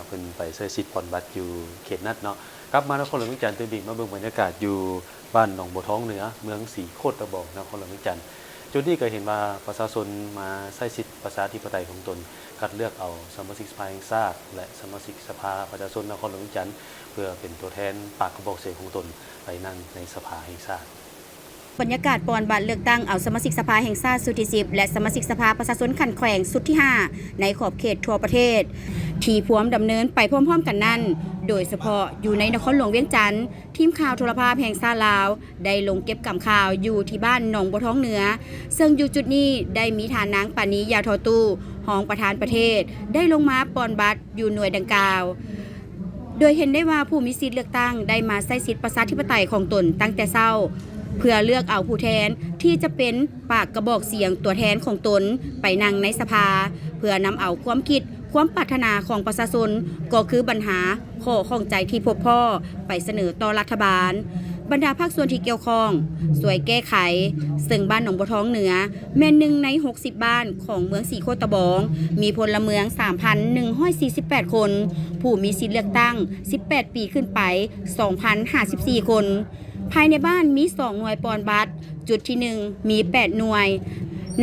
A: เพิ่นไปใช้สิทธิ์ปอนบัตรอยู่เขตนัดเนาะกลับมานครหลวงเวียงจันทร์ตื่นบิ๊กมาเบิ่งบรรยากาศอยู่บ้านหนองบัวท้องเหนือเมืองสีโคตรตะบอกนครหลวงเวียงจันทร์จุดนี้ก็เห็นว่าประชาชนมาใช้สิทธิประชาธิปไตยของตนคัดเลือกเอาสมาชิกสภาแห่งชาติและสมาชิกสภาประชาชนนครหลวงเวียงจันทร์เพื่อเป็นตัวแทนปากกระบอกเสียงของตนไปนั่งในสภาแห่งชาติ
B: บรรยากาศปอนบัตรเลือกตั้งเอาสมาชิกสภาแห่งชาติสุดที่10และสมาชิกสภาประชาชนขันแขวงสุดที่5ในขอบเขตทั่วประเทศที่พร้อมดำเนินไปพร้อมๆกันนั้นโดยเฉพาะอยู่ในนครหลวงเวียงจันทร์ทีมข่าวโทรภาพแห่งชาติลาวได้ลงเก็บกำข่าวอยู่ที่บ้านหนองบัวท้องเหนือซึ่งอยู่จุดนี้ได้มีฐานนางปานียาทอตู้รองประธานประเทศได้ลงมาปอนบัตรอยู่หน่วยดังกล่าวโดยเห็นได้ว่าผู้มีสิทธิ์เลือกตั้งได้มาใช้สิทธิประชาธิปไตยของตนตั้งแต่เช้าเพื่อเลือกเอาผู้แทนที่จะเป็นปากกระบอกเสียงตัวแทนของตนไปนั่งในสภาเพื่อนำเอาความคิดความปรารถนาของประชาชนก็คือปัญหาข้อข้องใจที่พบพ่อไปเสนอต่อรัฐบาลบรรดาภาคส่วนที่เกี่ยวข้องสวยแก้ไขซึ่งบ้านหนองบัวท้องเหนือแม่นหนึ่งใน60บ้านของเมืองสีโคตะบองมีพลเมือง 3,148 คนผู้มีสิทธิเลือกตั้ง18ปีขึ้นไป 2,054 คนภายในบ้านมี2หน่วยปอนบัตรจุดที่1มี8หน่วย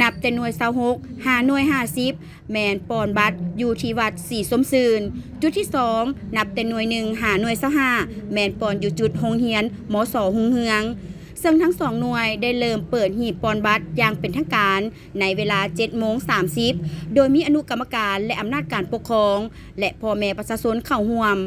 B: นับแต่หน่วย26 5หน่วย50แมนปอนบัตรอยู่ที่วัดสีสมซืนจุดที่2นับแต่หน่วย1 5หน่วย25แมนปอนอยู่จุดโรงเรียนมส.หุงเฮืองซึ่งทั้ง2หน่วยได้เริ่มเปิดหีบปอนบัตรอย่างเป็นทางการในเวลา 7:30 โดยมีอนุกรรมการและอำนาจการปกครองและพ่อแม่ประชาชนเข้าร่วม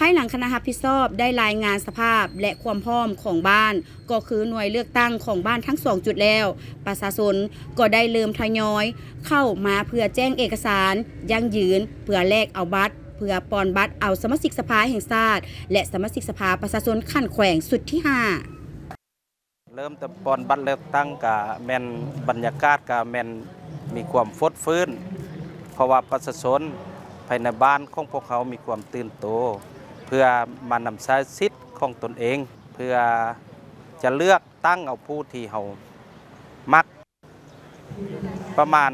B: ภายหลังคณะรับผิดชอบได้รายงานสภาพและความพร้อมของบ้านก็คือหน่วยเลือกตั้งของบ้านทั้ง2จุดแล้วประชาชนก็ได้เริ่มทยอยเข้ามาเพื่อแจ้งเอกสารยั่งยืนเพื่อแลกเอาบัตรเพื่อปอนบัตรเอาสมาชิกสภาแห่งชาติและสมาชิกสภาประชาชนขันแขวงสุดที่5
Q: เริ่มแต่ปอนบัตรเลือกตั้งกะแม่นบรรยากาศกะแม่นมีความฟดฟื้นเพราะว่าประชาชนภายในบ้านของพวกเขามีความตื่นโตเพื่อมานำใช้สิทธิ์ของตนเองเพื่อ จะเลือกตั้งเอาผู้ที่เฮามักประมาณ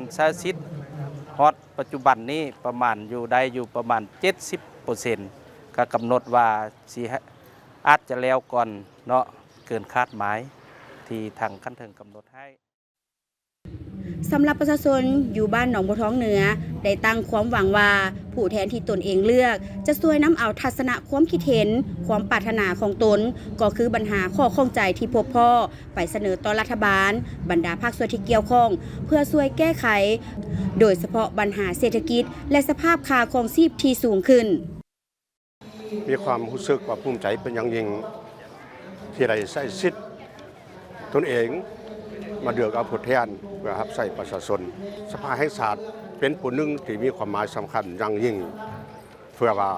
Q: 70%ฮอตปัจจุบันนี้ประมาณอยู่ได้อยู่ประมาณ 70%ก็กำหนดว่าสิอาจจะแล้วก่อนเนาะเกินคาดหมายที่ทางขั้นเทิงกำหนดให้
R: สำหรับประชาชนอยู่บ้านหนองบัวท้องเหนือได้ตั้งความหวังว่าผู้แทนที่ตนเองเลือกจะช่วยนำเอาทัศนะความคิดเห็นความปรารถนาของตนก็คือปัญหาข้อข้องใจที่พบพ่อไปเสนอต่อรัฐบาลบรรดาภาคส่วนที่เกี่ยวข้องเพื่อช่วยแก้ไขโดยเฉพาะปัญหาเศรษฐกิจและสภาพค่าครองชีพที่สูงขึ้น
S: มีความรู้สึกว่าภูมิใจเป็นอย่างยิ่งที่ได้ใช้สิทธิ์ตนเองมาเดือกเอาผู้แทนเพื่อรับใช้ประชาชนสภาแห่งชาติเป็นผู้หนึ่งที่มีความหมายสำคัญอย่างยิ่งเพื่อว่า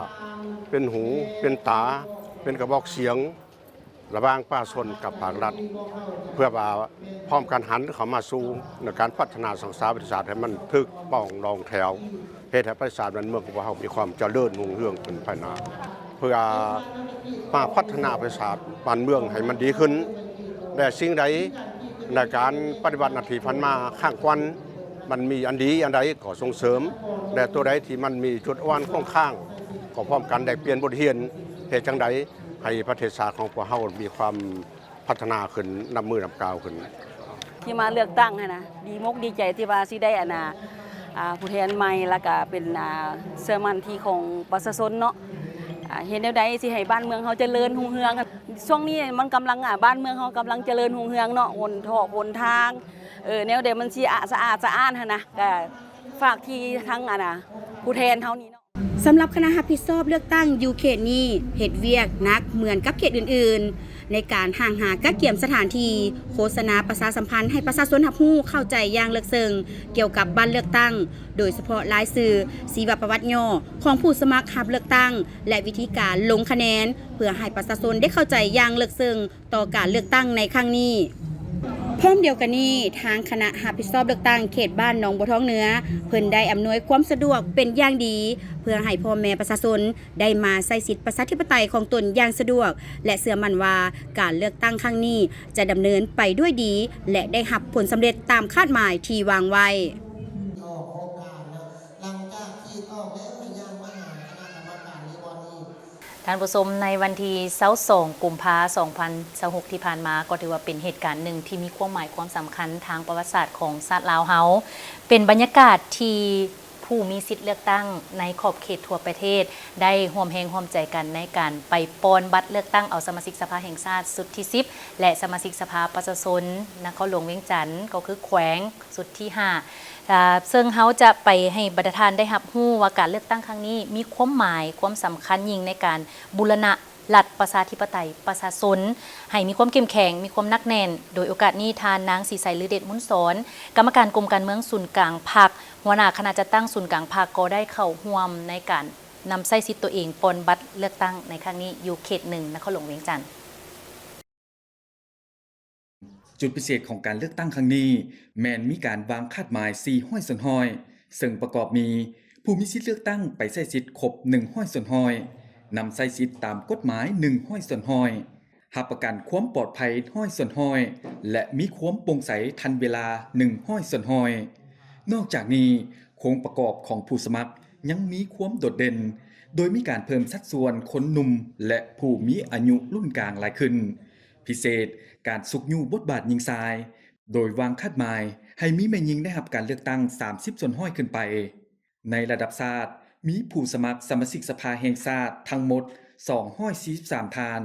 S: เป็นหูเป็นตาเป็นกระบอกเสียงระหว่างประชาชนกับภาครัฐเพื่อว่าพร้อมกันหันเข้ามาสู่ในการพัฒนาสังคมประชาชนให้มันถึกป้องรองแถวเหตุให้ประชาชนเมืองของเรามีความเจริญรุ่งเรืองเป็นภายหน้าเพื่อมาพัฒนาประชาชนบ้านเมืองให้มันดีขึ้นแต่สิ่งใดในการปฏิบัติหน้าที่ผ่านมาข้างควันมันมีอันดีอันใดก็ส่งเสริมแต่ตัวใดที่มันมีจุดอ่อนข้างก็พร้อมกันได้เปลี่ยนบทเรียนเหตุจังใดให้ประเทศชาติของพวกเรามีความพัฒนาขึ้นนำมือนำกาวขึ้น
F: ที่มาเลือกตั้งนะดีมกดีใจที่ว่าสิได้ผู้แทนใหม่แล้วก็เป็นเสื้อมันที่ของประชาชนเนาะเห็นแนวใดสิให้บ้านเมืองเขาเจริญรุ่งเรืองช่วงนี้มันกำลังบ้านเมืองเขากำลังเจริญรุ่งเรืองเนาะหนทางแนวใดมันสิสะอาดสะอ้านนะก็ฝากที่ทั้งผู้แทนเฮานี้เนาะ
R: สำหรับคณะรับผิดชอบเลือกตั้งยูเขตนี้เฮ็ดเวียกนักเหมือนกับเขตอื่นๆในการห่างหากักเกี่ยมสถานที่โฆษณาประชาสัมพันธ์ให้ประชาชนรับรู้เข้าใจอย่างลึกซึ้งเกี่ยวกับบ้านเลือกตั้งโดยเฉพาะรายชื่อชีวประวัติย่อของผู้สมัครรับเลือกตั้งและวิธีการลงคะแนนเพื่อให้ประชาชนได้เข้าใจอย่างลึกซึ้งต่อการเลือกตั้งในครั้งนี้พร้อมเดียวกันนี้ทางคณะรับผิดชอบเลือกตั้งเขตบ้านหนองบัวท้องเหนือเพิ่นได้อำนวยความสะดวกเป็นอย่างดีเพื่อให้พ่อแม่ประชาชนได้มาใช้สิทธิประชาธิปไตยของตนอย่างสะดวกและเชื่อมั่นว่าการเลือกตั้งครั้งนี้จะดำเนินไปด้วยดีและได้รับผลสำเร็จตามคาดหมายที่วางไว้
B: ท่านผู้ชมในวันที่22กุมภาพันธ์2026ที่ผ่านมาก็ถือว่าเป็นเหตุการณ์หนึ่งที่มีความหมายความสำคัญทางประวัติศาสตร์ของชาติลาวเฮาเป็นบรรยากาศที่ผู้มีสิทธิ์เลือกตั้งในขอบเขตทั่วประเทศได้ร่วมแรงร่วมใจกันในการไปปอนบัตรเลือกตั้งเอาสมาชิกสภาแห่งชาติสุดที่10และสมาชิกสภาประชาชนนครหลวงเวียงจันทน์ก็คือแขวงสุดที่5ซึ่งเขาจะไปให้บรรดาท่านได้รับรู้ว่าการเลือกตั้งครั้งนี้มีความหมายความสำคัญยิ่งในการบูรณะรัฐประชาธิปไตยประชาชนให้มีความเข้มแข็งมีความนักแน่นโดยโอกาสนี้ทานนางศรีใสลือเดชมุนสอนกรรมการกรมการเมืองศูนย์กลางพรรคหัวหน้าคณะจัดตั้งศูนย์กลางพรรคก็ได้เข้าร่วมในการนำใช้สิทธิ์ตัวเองปนบัตรเลือกตั้งในครั้งนี้อยู่เขต1นครหลวงเวียงจันทน์
T: จุดพิเศษของการเลือกตั้งครั้งนี้แม้นมีการวางคาดหมาย4ห้อยส่วนห้อยซึ่งประกอบมีผู้มีสิทธิ์เลือกตั้งไปใช้สิทธิ์ครบ1ห้อยส่วนห้อยนำใช้สิทธิ์ตามกฎหมาย1ห้อยส่วนห้อยรับประกันความปลอดภัยห้อยส่วนห้อยและมีความโปร่งใสทันเวลา1ห้อยส่วนห้อยนอกจากนี้โครงประกอบของผู้สมัครยังมีความโดดเด่นโดยมีการเพิ่มสัดส่วนคนหนุ่มและผู้มีอายุรุ่นกลางหลายขึ้นพิเศษการสุกยู่บทบาทยิงทรายโดยวางคาดหมายให้มีแม่ยิงได้รับการเลือกตั้ง30ส่วนห้อยขึ้นไปในระดับชาติมีผู้สมัครสมาชิกสภาแห่งชาติทั้งหมด243ทาน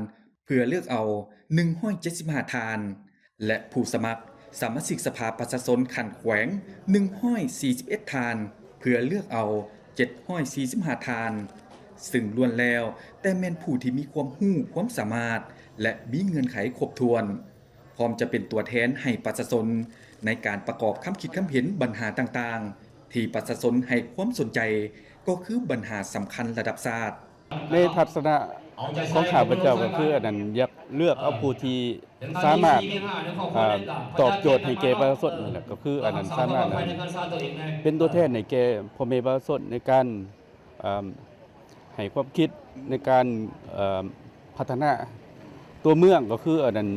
T: เพื่อเลือกเอา175ทานและผู้สมัครสมาชิกสภาประชาชนขันแขวง141ทานเพื่อเลือกเอา745ทานซึ่งล้วนแล้วแต่แม่นผู้ที่มีความรู้ความสามารถและมีเงื่อนไขครบถ้วนพร้อมจะเป็นตัวแทนให้ประชาชนในการประกอบคำคิดคำเห็นปัญหาต่างๆที่ประชาชนให้ความสนใจก็คือปัญหาสำคัญระดับชาติ
J: ในทัศนะของข้าพเจ้าก็คืออันนั้นอยากเลือกเอาผู้ที่สามารถตอบโจทย์ให้แก่ประชาชนนั่นแหละก็คืออันนั้นสามารถเป็นตัวแทนให้แก่พ่อแม่ประชาชนในการให้ความคิดในการพัฒนาตัวเมืองก็คืออันนั้น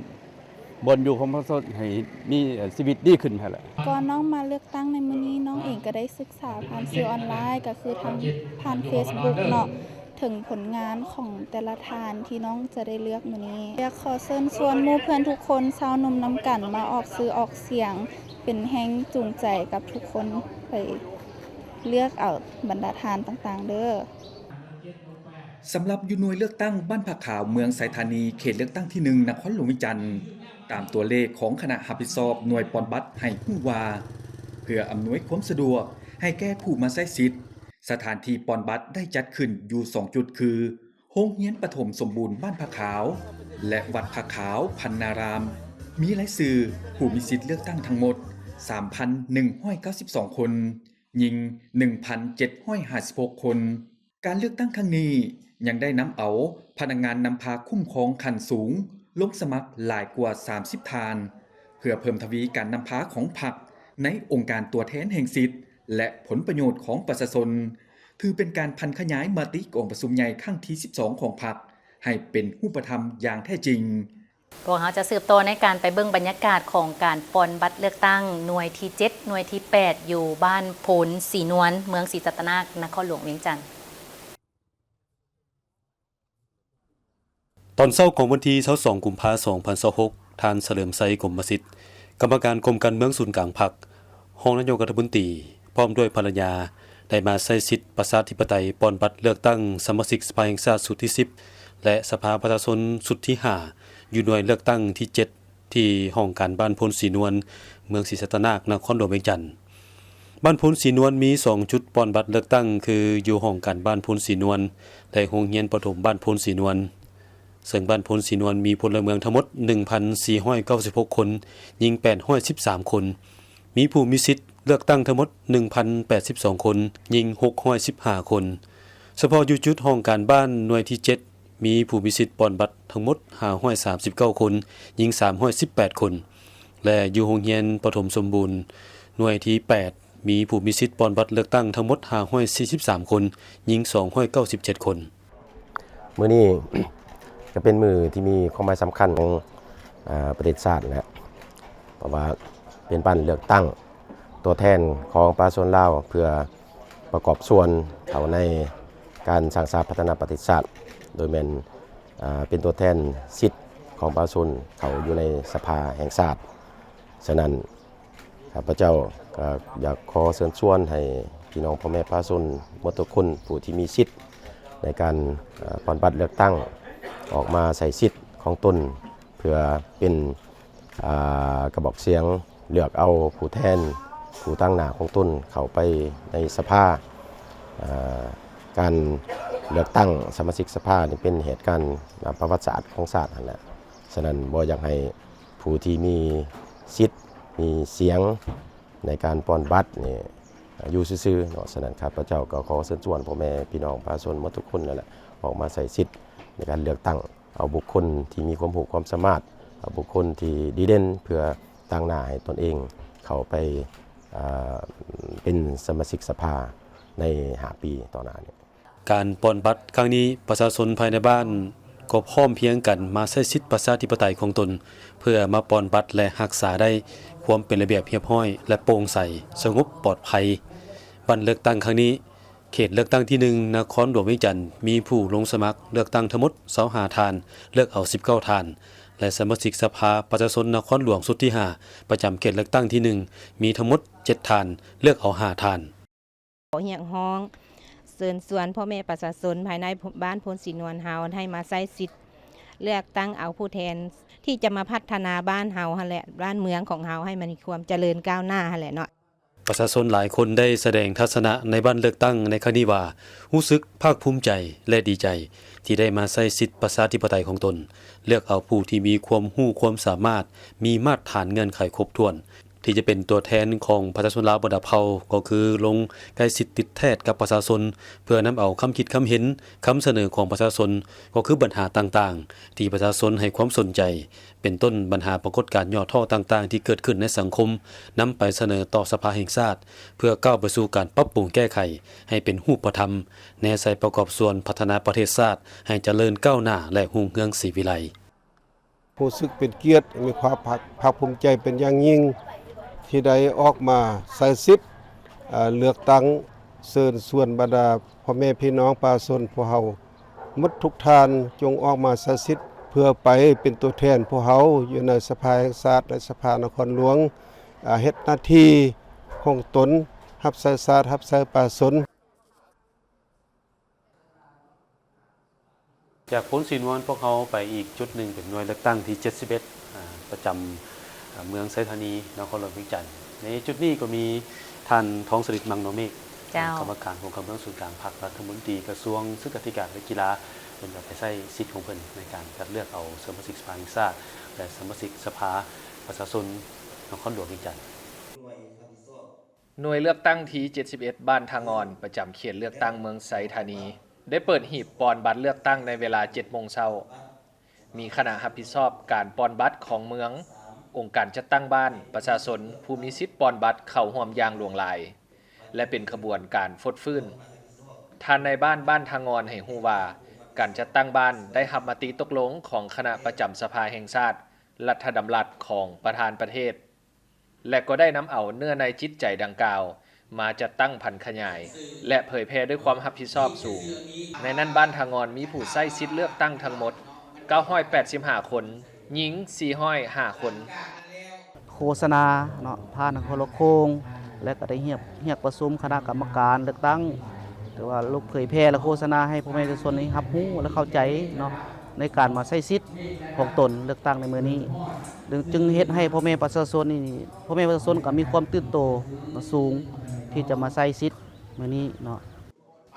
J: บนอยู่ของประชาชนให้มีชีวิตดีขึ้นหั่นแหละ
U: ก่อนน้องมาเลือกตั้งในมื้อนี้น้องเองก็ได้ศึกษาผ่านสื่อออนไลน์ก็คือทางผ่าน Facebook เนาะถึงผลงานของแต่ละทานที่น้องจะได้เลือกมื้อนี้อยากขอเชิญชวนหมู่เพื่อนทุกคนชาวหนุ่มน้ำกันมาออกซื้อออกเสียงเป็นแรงจูงใจกับทุกคนไปเลือกเอาบรรดาทานต่างๆเด้อ
T: สำหรับอยู่หน่วยเลือกตั้งบ้านผักขาวเมืองไสธานีเขตเลือกตั้งที่ 1 นครหลวงวิจันทร์ตามตัวเลขของคณะรับผิดชอบหน่วยปอนบัตรให้ฮู้ว่าเพื่ออำนวยความสะดวกให้แก่ผู้มาใช้สิทธิ์สถานที่ปอนบัตรได้จัดขึ้นอยู่ 2 จุดคือโรงเรียนประถมสมบูรณ์บ้านผักขาวและวัดผักขาวพันนารามมีรายชื่อผู้มีสิทธิ์เลือกตั้งทั้งหมด 3,192 คนหญิง 1,756 คนการเลือกตั้งครั้งนี้ยังได้นำเอาพนักงานนำพาคุ้มครองขั้นสูงลงสมัครหลายกว่า30ทานเพื่อเพิ่มทวีการนำพาของพรรคในองค์การตัวแทนแห่งสิทธิ์และผลประโยชน์ของประชาชนถือเป็นการพันขยายมติองค์ประชุมใหญ่ครั้งที่12ของพรรคให้เป็นรูปธรรมอย่างแท้จริง
B: พวกเราจะสืบต่อในการไปเบิ่งบรรยากาศของการปอนบัตรเลือกตั้งหน่วยที่7หน่วยที่8อยู่บ้านโพนศรีนวลเมืองศรีสัตนานครหลวงเวียงจันทร์
J: ตอนเช้าของวันที่22กุมภาพันธ์2026ท่านเฉลิมไสกรมสิทธิ์กรรมการกรมการเมืองศูนย์กลางพรรครองนายกรัฐมนตรีพร้อมด้วยภรรยาได้มาใช้สิทธิประชาธิปไตยปอนบัตรเลือกตั้งสมาชิกสภาแห่งชาติสุดที่10และสภาประชาชนสุดที่5อยู่หน่วยเลือกตั้งที่7ที่ห้องการบ้านโพนศรีนวลเมืองศรีสัตนานครหลวงเวียงจันทร์บ้านโพนศรีนวลมี2จุดปอนบัตรเลือกตั้งคืออยู่ห้องการบ้านโพนศรีนวลและโรงเรียนประถมบ้านโพนศรีนวลซึ่งบ้านโพนศรีนวลมีพลเมืองทั้งหมด 1,496 คนหญิง813 คนมีผู้มีสิทธิ์เลือกตั้งทั้งหมด 1,082 คนหญิง615 คนเฉพาะอยู่จุดห้องการบ้านหน่วยที่7มีผู้มีสิทธิ์ปอนบัตรทั้งหมด539 คนหญิง318 คนและอยู่โรงเรียนประถมสมบูรณ์หน่วยที่8มีผู้มีสิทธิ์ปอนบัตรเลือกตั้งทั้งหมด543 คนหญิง297 คน
V: มื้อนี้ ก็เป็นมือที่มีความหมายสำคัญของประเทศชาตินะเพราะว่าเป็นบ้านเลือกตั้งตัวแทนของประชาชนลาวเพื่อประกอบส่วนเข้าในการสร้างสรรค์พัฒนาประเทศชาติโดยเป็นตัวแทนสิทธิ์ของประชาชนเขาอยู่ในสภาแห่งชาติฉะนั้นข้าพเจ้าก็อยากขอเชิญชวนให้พี่น้องพ่อแม่ประชาชนหมดทุกคนผู้ที่มีสิทธิ์ในการปอนบัตรเลือกตั้งออกมาใส่สิทธิ์ของตนเพื่อเป็นกระบอกเสียงเลือกเอาผู้แทนผู้ตั้งหน้าของตนเข้าไปในสภาการเลือกตั้งสมาชิกสภานี่เป็นเหตุการณ์ประวัติศาสตร์ของชาตินั่นแหละฉะนั้นบ่อยากให้ผู้ที่มีสิทธิ์มีเสียงในการปอนบัตรนี่อยู่ซื่อๆเนาะฉะนั้นครับพระเจ้าก็ขอเชิญชวนพ่อแม่พี่น้องประชาชนหมดทุกคนนั่นแหละออกมาใส่สิทธิ์ในการเลือกตั้งเอาบุคคลที่มีความรู้ความสามารถเอาบุคคลที่ดีเด่นเพื่อตั้งหน้าให้ตนเองเข้าไปเป็นสมาชิกสภาใน5 ปีต่อหน้านี้
J: การปอนบัตรครั้งนี้ประชาชนภายในบ้านก็พร้อมเพียงกันมาใช้สิทธิประชาธิปไตยของตนเพื่อมาปอนบัตรและรักษาได้ความเป็นระเบียบเรียบร้อยและโปร่งใสสงบปลอดภัยวันเลือกตั้งครั้งนี้เขตเลือกตั้งที่1นครหลวงเวียงจันทร์มีผู้ลงสมัครเลือกตั้งทั้งหมด25ทานเลือกเอา19ทานและสมาชิกสภาประชาชนนครหลวงสุดที่5ประจำเขตเลือกตั้งที่1มีทั้งหมด7ทานเลือกเอา5ทาน
W: ขอเรียกร้องเชิญชวนพ่อแม่ประชาชนภายในบ้านโพนศรีนวลเฮาให้มาใช้สิทธิ์เลือกตั้งเอาผู้แทนที่จะมาพัฒนาบ้านเฮาหั่นแหละบ้านเมืองของเฮาให้มันมีความเจริญก้าวหน้าหั่นแหละเนาะ
J: ประชาชนหลายคนได้แสดงทัศนะในบ้านเลือกตั้งในครั้งนี้ว่ารู้สึกภาคภูมิใจและดีใจที่ได้มาใช้สิทธิประชาธิปไตยของตนเลือกเอาผู้ที่มีความรู้ความสามารถมีมาตรฐานเงื่อนไขครบถ้วนที่จะเป็นตัวแทนของประชาชนลาวบดาเผ่าก็คือลงใกล้สิทธิ์ติดแทศกับประชาชนเพื่อนำเอาคำคิดคำเห็นคำเสนอของประชาชนก็คือปัญหาต่างๆที่ประชาชนให้ความสนใจเป็นต้นปัญหาปรากฏการณ์ย่อท่อต่างๆที่เกิดขึ้นในสังคมนำไปเสนอต่อสภาแห่งชาติเพื่อก้าวไปสู่การปรับปรุงแก้ไขให้เป็นรูปธรรมแนวใส่ประกอบส่วนพัฒนาประเทศชาติให้เจริญก้าวหน้าและรุ่งเรืองศรีวิไล
D: รู้สึกเป็นเกียรติมีความภาคภูมิใจเป็นอย่างยิ่งที่ได้ออกมาใช้สิทธิ์เลือกตั้งเชิญชวนบรรดาพ่อแม่พี่น้องประชาชนพวกเฮาหมดทุกท่านจงออกมาใช้สิทธิ์เพื่อไปเป็นตัวแทนพวกเฮาอยู่ในสภาแห่งชาติและสภานครหลวงเฮ็ดหน้าที่ของตนรับใช้ชาติรับใช้ประชาชน
A: จากพ้นสีนวลพวกเขาไปอีกจุดหนึ่งเป็นหน่วยเลือกตั้งที่ 71 ประจำเมืองไซธานีนครหลวงเวียงจันทร์ในจุดนี้ก็มีท่านท้องสฤษดิ์มังโนเมฆกรรมการองค์การเมืองศูนย์กลางพรรครัฐมนตรีกระทรวงศึกษาธิการและกีฬาเป็นแบบไปใช้สิทธิ์ของเพิ่นในการคัดเลือกเอาสมาชิกสภาแห่งชาติและสมาชิกสภาประชาชนนครหลวงเวียงจันทร์
E: หน่วยเลือกตั้งที่ 71 บ้านทางอ่อนประจำเขตเลือกตั้งเมืองไซธานีได้เปิดหีบปอนบัตรเลือกตั้งในเวลา 7 โมงเช้ามีคณะรับผิดชอบการปอนบัตรของเมืององค์การจัดตั้งบ้านประชาชนผู้มีสิทธิ์ปอนบัตรเข้าร่วมอย่างหลวงหลายและเป็นขบวนการฟดฟื้นท่านในบ้านทางอ่อนให้ฮู้ว่าการจัดตั้งบ้านได้รับมติตกลงของคณะประจำสภาแห่งชาติรัฐดำรัสของประธานประเทศและก็ได้นำเอาเนื้อในจิตใจดังกล่าวมาจัดตั้งพันธุ์ขยายและเผยแพร่ด้วยความรับผิดชอบสูงในนั้นบ้านทางอ่อนมีผู้ใช้สิทธิ์เลือกตั้งทั้งหมด985 คนหญิง405 คน
H: โฆษณาเนาะผ่านโทรโคงและก็ได้เรียกประชุมคณะกรรมการเลือกตั้งหรือว่าลูกเผยแพร่และโฆษณาให้พ่อแม่ประชาชนได้รับรู้และเข้าใจเนาะในการมาใช้สิทธิ์ของตนเลือกตั้งในมื้อนี้จึงเฮ็ดให้พ่อแม่ประชาชนนี่พ่อแม่ประชาชนก็มีความตื่นโตสูงที่จะมาใช้สิทธิ์มื้อนี้เนาะ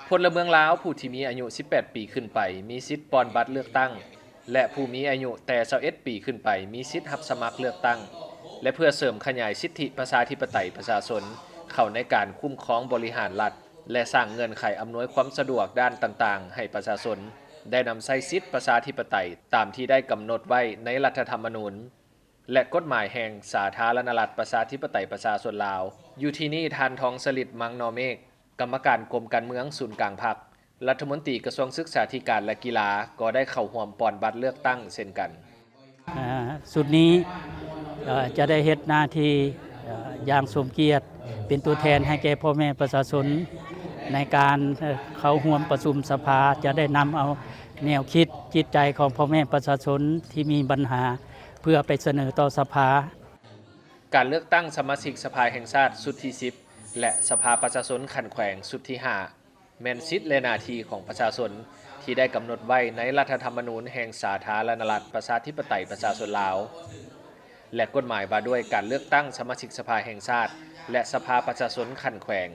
E: พลเมืองลาวผู้ที่มีอายุ18 ปีขึ้นไปมีสิทธิ์ปอนบัตรเลือกตั้งและผู้มีอายุแต่21 ปีขึ้นไปมีสิทธิ์รับสมัครเลือกตั้งและเพื่อเสริมขยายสิทธิประชาธิปไตยประชาชนเข้าในการคุ้มครองบริหารรัฐและสร้างเงื่อนไขอำนวยความสะดวกด้านต่างๆให้ประชาชนได้นำใช้สิทธิประชาธิปไตยตามที่ได้กำหนดไว้ในรัฐธรรมนูญและกฎหมายแห่งสาธารณรัฐประชาธิปไตยประชาชนลาวอยู่ที่นี่ท่านทองสฤษดิ์มังนอเมฆกรรมการกรมการเมืองศูนย์กลางพรรครัฐมนตรีกระทรวงศึกษาธิการและกีฬาก็ได้เข้าร่วมปอนบัตรเลือกตั้งเช่นกัน
X: สุดนี้จะได้เฮ็ดหน้าที่อย่างสมเกียรติเป็นตัวแทนให้แก่พ่อแม่ประชาชนในการเข้าร่วมประชุมสภาจะได้นำเอาแนวคิดจิตใจของพ่อแม่ประชาชนที่มีปัญหาเพื่อไปเสนอต่อสภา
E: การเลือกตั้งสมาชิกสภาแห่งชาติสุดที่10และสภาประชาชนขันแขวงสุดที่5แม่นสิทธิและหน้าที่ของประชาชนที่ได้กำหนดไว้ในรัฐธรรมนูญแห่งสาธารณรัฐประชาธิปไตยประชาชนลาวและกฎหมายว่าด้วยการเลือกตั้งสมาชิกสภาแห่งชาติและสภาประชาชนขันแขวง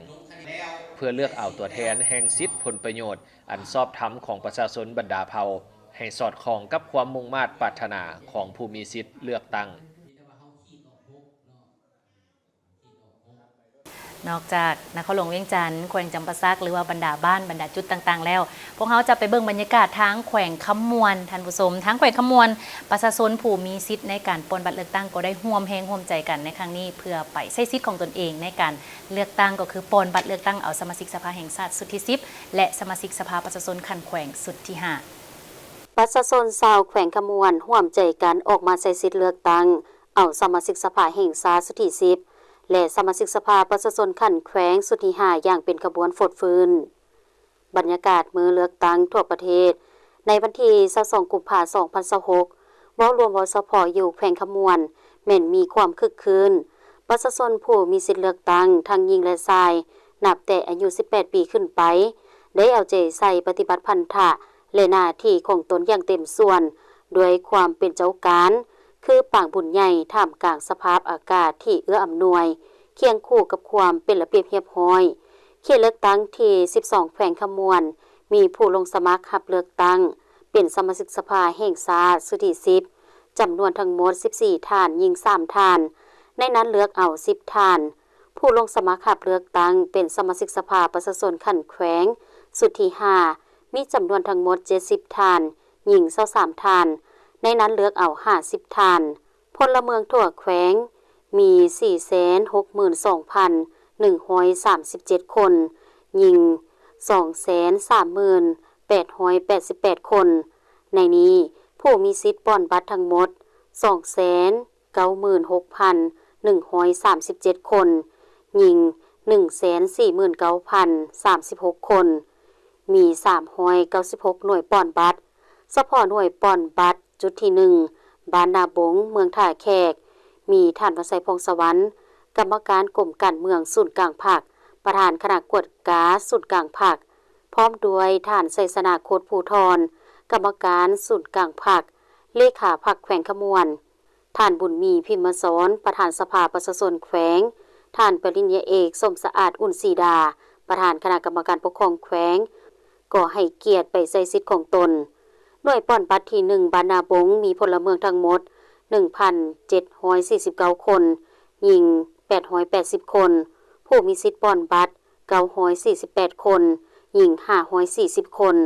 E: เพื่อเลือกเอาตัวแทนแห่งสิทธิผลประโยชน์อันชอบธรรมของประชาชนบรรดาเผ่าให้สอดคล้องกับความมุ่งมา่ปรารถนาของผู้มีสิทธิเลือกตั้ง
B: นอกจากนครหลวงเวียงจันทร์แขวงจำปาสักหรือว่าบรรดาบ้านบรรดาจุดต่างๆแล้วพวกเขาจะไปเบิ่งบรรยากาศทั้งแขวงคำมวนท่านผู้ชมทั้งแขวงคำมวนประชาชนผู้มีสิทธิ์ในการปนบัตรเลือกตั้งก็ได้ร่วมแรงร่วมใจกันในครั้งนี้เพื่อไปใช้สิทธิ์ของตนเองในการเลือกตั้งก็คือปนบัตรเลือกตั้งเอาสมาชิกสภาแห่งชาติสุดที่10และสมาชิกสภาประชาชนขันแขวงสุดที่5
Y: ประชาชนชาวแขวงคำมวนร่วมใจกันออกมาใช้สิทธิ์เลือกตั้งเอาสมาชิกสภาแห่งชาติสุดที่10และสมาชิกสภาประชาชนขันแขวงสุดที่5อย่างเป็นขบวนฟดฟื้นบรรยากาศมื้อเลือกตั้งทั่วประเทศในวันที่22กุมภาพันธ์2026เว้ารวมวสพอยู่แขวงคำมวนแม่นมีความคึกคืนประชาชนผู้มีสิทธิ์เลือกตั้งทั้งหญิงและชายนับแต่อายุ18 ปีขึ้นไปได้เอาใจใส่ปฏิบัติพันธะและหน้าที่ของตนอย่างเต็มส่วนด้วยความเป็นเจ้าการคือปางบุญใหญ่ท่ามกลางสภาพอากาศที่เอื้ออำนวยเคียงคู่กับความเป็นระเบียบเรียบร้อยเขตเลือกตั้งที่12แขวงคำมวนมีผู้ลงสมัครรับเลือกตั้งเป็นสมาชิกสภาแห่งชาติสุดที่10จำนวนทั้งหมด14ท่านหญิง3ท่านในนั้นเลือกเอา10ท่านผู้ลงสมัครรับเลือกตั้งเป็นสมาชิกสภาประชาชนขันแขวงสุดที่5มีจำนวนทั้งหมด70ท่านหญิง23ท่านในนั้นเลือกเอา50ท่านพลเมืองทั่วแขวงมี 462,137 คนหญิง 230,888 คนในนี้ผู้มีสิทธิ์ปอนบัตรทั้งหมด 296,137 คนหญิง 149,036 คนมี396หน่วยป้อนบัตรเฉพาะหน่วยป้อนบัตรจุดที่1บ้านนาบงเมืองท่าแขกมีท่านวสัยพงษ์สวรรค์กรรมการกรมการเมืองศูนย์กลางภาคประธานคณะกวดกาศูนย์กลางภาคพร้อมด้วยท่านไสสนาโคตรภูธรกรรมการศูนย์กลางภาคเลขาพรรคแขวงขมวนท่านบุญมีพิมพ์สอนประธานสภาประชาชนแขวงท่านปริญญาเอกสมสะอาดอุ่นศรีดาประธานคณะกรรมการปกครองแขวงก็ให้เกียรติไปใช้สิทธิ์ของตนหน่วยป้อนบัตรที่1บ้านนาบงมีพลเมืองทั้งหมด 1,749 คนหญิง880 คนผู้มีสิทธิ์ป้อนบัตร948 คนหญิง540 คน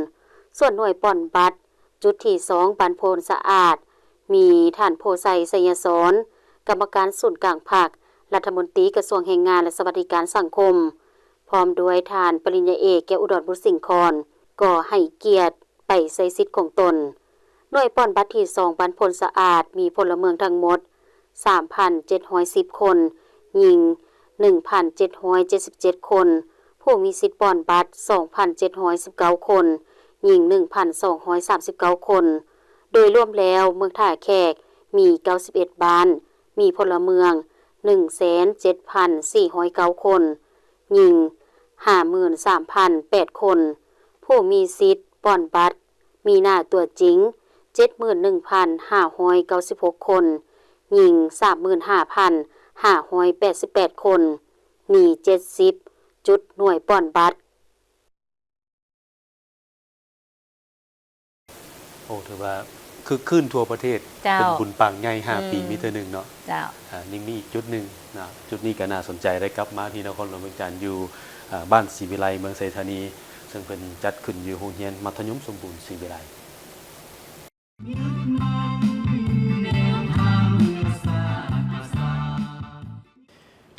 Y: ส่วนหน่วยป้อนบัตรจุดที่2บ้านโพนสะอาดมีท่านโพไซไสยสอนกรรมการศูนย์กลางภาครัฐมนตรีกระทรวงแรงงานและสวัสดิการสังคมพร้อมด้วยท่านปริญญาเอกแก้วอุดรบุตรสิงห์คอนก็ให้เกียรติไปใช้สิทธิ์ของตนหน่วยป้อนบัตรที่2บ้านโพนสะอาดมีพลเมืองทั้งหมด 3,710 คนหญิง 1,777 คนผู้มีสิทธิ์ป้อนบัตร 2,719 คนหญิง 1,239 คนโดยรวมแล้วเมืองท่าแขกมี91บ้านมีพลเมือง 107,409 คนหญิง 53,008 คนผู้มีสิทธิ์ป้อนบัตรมีหน้าตัวจริง 71,596 คนหญิง 35,588 คนมี70จุดหน่วยป้อนบัตร
A: โอ้ถือว่าคือขึ้นทั่วประเทศเป็นบุญปังใหญ่5ปีมีเทื่อนึงเนาะ
B: เจ้า
A: นี่มีอีกจุดนึงนะจุดนี้ก็น่าสนใจได้กลับมาที่นครหลวงเวียงจันทน์อยู่บ้านศรีวิไลเมืองไสธานีซึ่งเป็นจัดขึ้นอยู่โรงเรียนมัธยมสมบูรณ์ศรีวิไล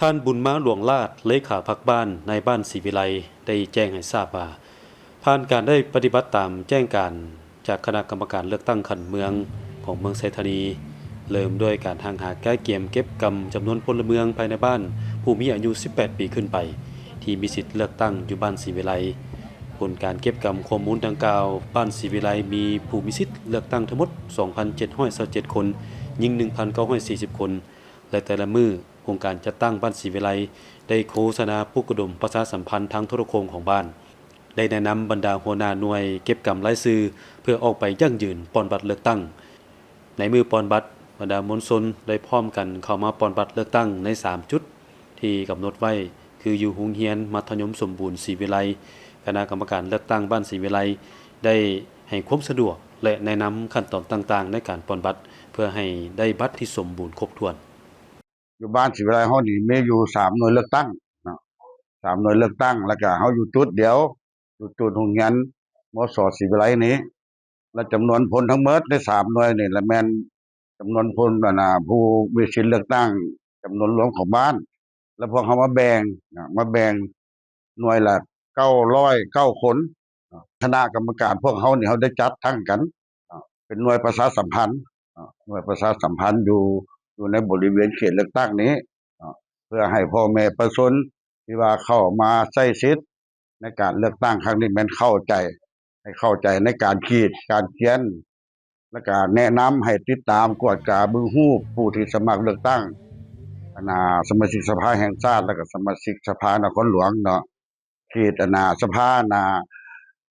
A: ท่านบุญมาหลวงลาดเลขาพรรคบ้านในบ้านศรีวิไลได้แจ้งให้ทราบว่าผ่านการได้ปฏิบัติตามแจ้งการจากคณะกรรมการเลือกตั้งขันเมืองของเมืองไสธานีเริ่มด้วยการทางหาแก้เกมเก็บกำจำนวนพลเมืองภายในบ้านผู้มีอายุ18ปีขึ้นไปที่มีสิทธิ์เลือกตั้งอยู่บ้านศรีวิไลผลการเก็บกำข้อมูลดังกล่าวบ้านศรีวิไลมีผู้มีสิทธิ์เลือกตั้งทั้งหมด 2,727 คนหญิง 1,940 คนและแต่ละมือองค์การจัดตั้งบ้านศรีวิไลได้โฆษณาปลุกระดมประชาสัมพันธ์ทางโทรโข่งของบ้านได้แนะนำบรรดาหัวหน้าหน่วยเก็บกำรายชื่อเพื่อออกไปยั่งยืนป้อนบัตรเลือกตั้งในมือป้อนบัตรบรรดามวลชนได้พร้อมกันเข้ามาป้อนบัตรเลือกตั้งใน3จุดที่กำหนดไว้คืออยู่โรงเรียนมัธยมสมบูรณ์ศรีวิไลคณะกรรมการเลือกตั้งบ้านศรีวิไลได้ให้ความสะดวกและแนะนำขั้นตอนต่างๆในการป้อนบัตรเพื่อให้ได้บัตรที่สมบูรณ์ครบถ้วน
G: อยู่บ้านศรีวิไลเฮานี่มีอยู่3หน่วยเลือกตั้งเนาะ3หน่วยเลือกตั้งแล้วก็เฮาอยู่จุดเดียวอยู่จุดโรงเรียนมส.ศรีวิไลนี้และจำนวนพลทั้งหมดใน3หน่วยนี่ละแม่นจำนวนพลผู้มีสิทธิ์เลือกตั้งจำนวนรวมของบ้านแล้วพวกเขามาแบ่งหน่วยละ909คนคณะกรรมการพวกเขานี่เขาได้จัดตั้งกันเป็นหน่วยประชาสัมพันธ์หน่วยประชาสัมพันธ์อยู่ในบริเวณเขตเลือกตั้งนี้เพื่อให้พ่อแม่ประชาชนที่ว่าเข้ามาใช้สิทธิ์ในการเลือกตั้งครั้งนี้มันเข้าใจในการขีดการเขียนและการแนะนำให้ติดตามกวดกาเบิ่งฮู้ผู้ที่สมัครเลือกตั้งสมาชิกสภาแห่งชาติและก็สมาชิกสภานครหลวงเนาะขีดสภา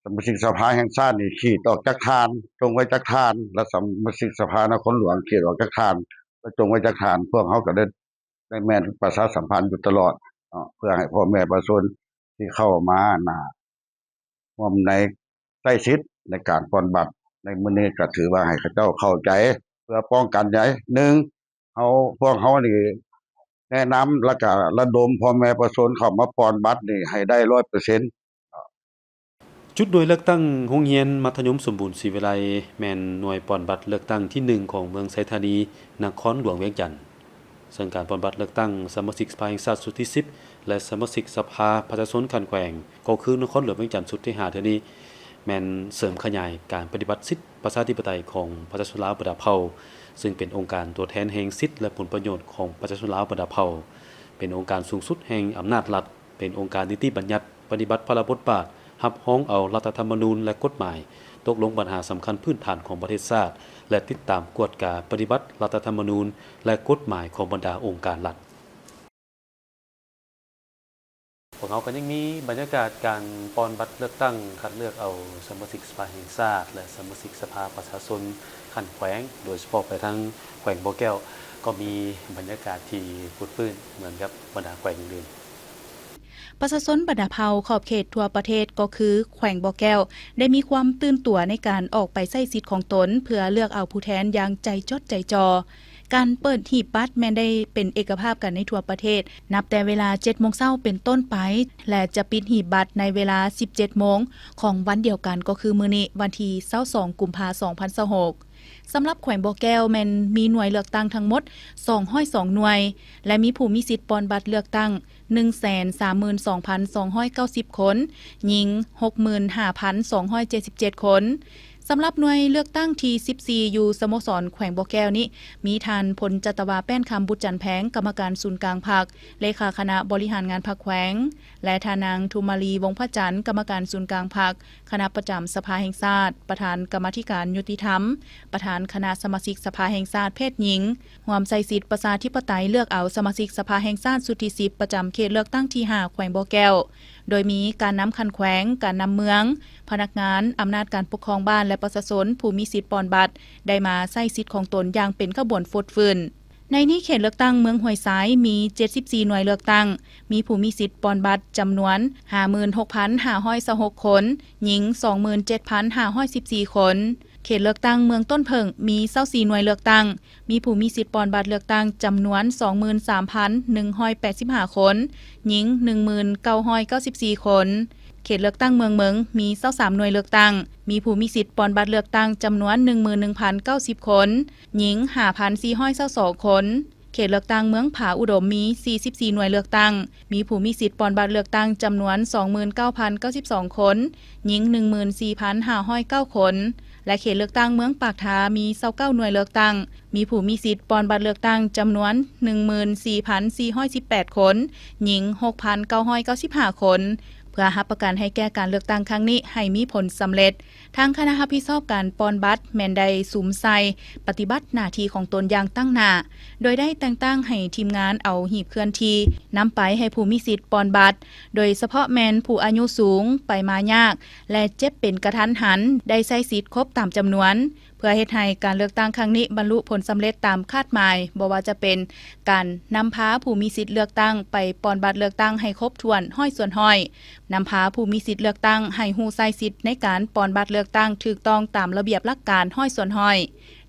G: สมาชิกสภาแห่งชาตินี่ขีดออกจากฐานจงไว้จากฐานและสมาชิกสภานครหลวงขีดออกจากฐานและจงไว้จากฐานพวกเขาก็ได้แม่นประชาสัมพันธ์อยู่ตลอดเพื่อให้พ่อแม่ประชาชนที่เข้ามาร่วมในใช้สิทธิ์ในการป้อนบัตรในมื้อนี้ก็ถือว่าให้เขาเจ้าเข้าใจเพื่อป้องกันไว้1พวกเขานี่แนะนำแล้วก็ระดมพ่อแม่ประชาชนเข้ามาป้อนบัตรนี่ให้ได้ 100%
A: จุดหน่วยเลือกตั้งโรงเรียนมัธยมสมบูรณ์ศรีวิไลแม่นหน่วยป้อนบัตรเลือกตั้งที่1ของเมืองไสธานีนครหลวงเวียงจันทน์ซึ่งการป้อนบัตรเลือกตั้งสมาชิกสภาแห่งชาติสุดที่10และสมาชิกสภาประชาชนขันแขวงก็คือนครหลวงเวียงจันทน์สุดที่5เท่านี้
J: แม่นเสริมขยายการปฏิบัติสิทธิประชาธิปไตยของประชาชนลาวประดาเผ่าซึ่งเป็นองค์การตัวแทนแห่งสิทธิและผลประโยชน์ของประชาชนลาวประดาเผ่าเป็นองค์การสูงสุดแห่งอำนาจรัฐเป็นองค์การนิติบัญญัติปฏิบัติพระบทบาทรับร้องเอารัฐธรรมนูญและกฎหมายตกลงปัญหาสำคัญพื้นฐานของประเทศชาติและติดตามกวดกาปฏิบัติรัฐธรรมนูญและกฎหมายของบรรดาองค์การรัฐพวกเขาก็ยังมีบรรยากาศการปอนบัตรเลือกตั้งคัดเลือกเอาสมาชิกสภาแห่งชาติและสมาชิกสภาประชาชนขั้นแขวงโดยเฉพาะไปทางแขวงบ่อแก้วก็มีบรรยากาศที่พูดพื้นเหมือนกับบรรดาแขวงอื่น
I: ประชาชนบรรดาเผ่าขอบเขตทั่วประเทศก็คือแขวงบ่อแก้วได้มีความตื่นตัวในการออกไปใช้สิทธิ์ของตนเพื่อเลือกเอาผู้แทนอย่างใจจดใจจ่อการเปิดหีบบัตรแม้นได้เป็นเอกภาพกันในทั่วประเทศนับแต่เวลา 7:00 น.เป็นต้นไปและจะปิดหีบบัตรในเวลา 17:00 น.ของวันเดียวกันก็คือมื้อนี้วันที่22 กุมภาพันธ์ 2026สำหรับแขวงบ่อแก้วแม่นมีหน่วยเลือกตั้งทั้งหมด202หน่วยและมีผู้มีสิทธิ์ปอนบัตรเลือกตั้ง 132,290 คนหญิง 65,277 คนสำหรับหน่วยเลือกตั้งที่14อยู่สโมสรแขวงบ่อแก้วนี้มีท่านพลจัตวาแป้นคำบุตรจันแพงกรรมการศูนย์กลางพรรคเลขาคณะบริหารงานพรรคแขวงและท่านางธุมาลีวงศ์พระจันทร์กรรมการศูนย์กลางพรรคคณะประจำสภาแห่งชาติประธานกรรมาธิการยุติธรรมประธานคณะสมาชิกสภาแห่งชาติเพศหญิงร่วมใช้สิทธิประชาธิปไตยเลือกเอาสมาชิกสภาแห่งชาติสุดที่10ประจำเขตเลือกตั้งที่5แขวงบ่อแก้วโดยมีการนำคันแขวงการนำเมืองพนักงานอำนาจการปกครองบ้านและประชาชนผู้มีสิทธิ์ปอนบัตรได้มาใช้สิทธิ์ของตนอย่างเป็นขบวนฟดฟื้นในนี้เขตเลือกตั้งเมืองห้วยสายมี74หน่วยเลือกตั้งมีผู้มีสิทธิ์ปอนบัตรจำนวน 56,526 คนหญิง 27,514 คนเขตเลือกตั้งเมืองต้นเพิงมี24หน่วยเลือกตั้งมีผู้มีสิทธิ์ปอนบัตรเลือกตั้งจำนวน 23,185 คนหญิง 19,994 คนเขตเลือกตั้งเมืองเมิงมี23หน่วยเลือกตั้งมีผู้มีสิทธิ์ปอนบัตรเลือกตั้งจำนวน 11,090 คนหญิง 5,422 คนเขตเลือกตั้งเมืองผาอุดมมี44หน่วยเลือกตั้งมีผู้มีสิทธิ์ปอนบัตรเลือกตั้งจำนวน 29,092 คนหญิง 14,509 คนและเขตเลือกตั้งเมืองปากทามี29หน่วยเลือกตั้งมีผู้มีสิทธิ์ปอนบัตรเลือกตั้งจำนวน 14,418 คนหญิง 6,995 คนเพื่อรับประกันให้แก้การเลือกตั้งครั้งนี้ให้มีผลสำเร็จทางคณะรับผิดชอบการปอนบัตรแม่นได้สุมใส่ปฏิบัติหน้าที่ของตนอย่างตั้งหน้าโดยได้แต่งตั้งให้ทีมงานเอาหีบเคลื่อนที่นำไปให้ผู้มีสิทธิ์ปอนบัตรโดยเฉพาะแม่นผู้อายุสูงไปมายากและเจ็บเป็นกระทันหันได้ใช้สิทธิ์ครบตามจำนวนเพื่อเฮ็ดให้การเลือกตั้งครั้งนี้บรรลุผลสำเร็จตามคาดหมายบ่ว่าจะเป็นการนำพาผู้มีสิทธิ์เลือกตั้งไปปอนบัตรเลือกตั้งให้ครบถ้วนห้อยส่วนห้อยนำพาผู้มีสิทธิ์เลือกตั้งให้ฮู้ใช้สิทธิ์ในการปอนบัตรเลือกตั้งถูกต้องตามระเบียบหลักการห้อยส่วนห้อย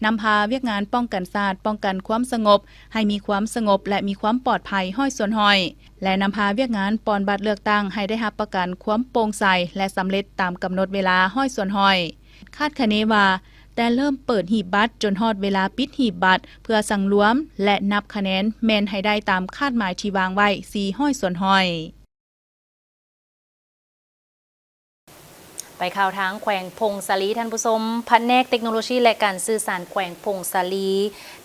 I: นำพาเวียกงานป้องกันชาติป้องกันความสงบให้มีความสงบและมีความปลอดภัยห้อยส่วนห้อยและนำพาเวียกงานปอนบัตรเลือกตั้งให้ได้รับประกันความโปร่งใสและสำเร็จตามกำหนดเวลาห้อยส่วนห้อยคาดคะเนว่าแต่เริ่มเปิดหีบบัตรจนฮอดเวลาปิดหีบบัตรเพื่อสั่งรวมและนับคะแนนแม่นให้ได้ตามคาดหมายที่วางไว้4ห้อยส่วนห้อย
B: ไปข่าวทางแขวงพงศาลีท่านผู้ชมแผนกเทคโนโลยีและการสื่อสารแขวงพงศาลี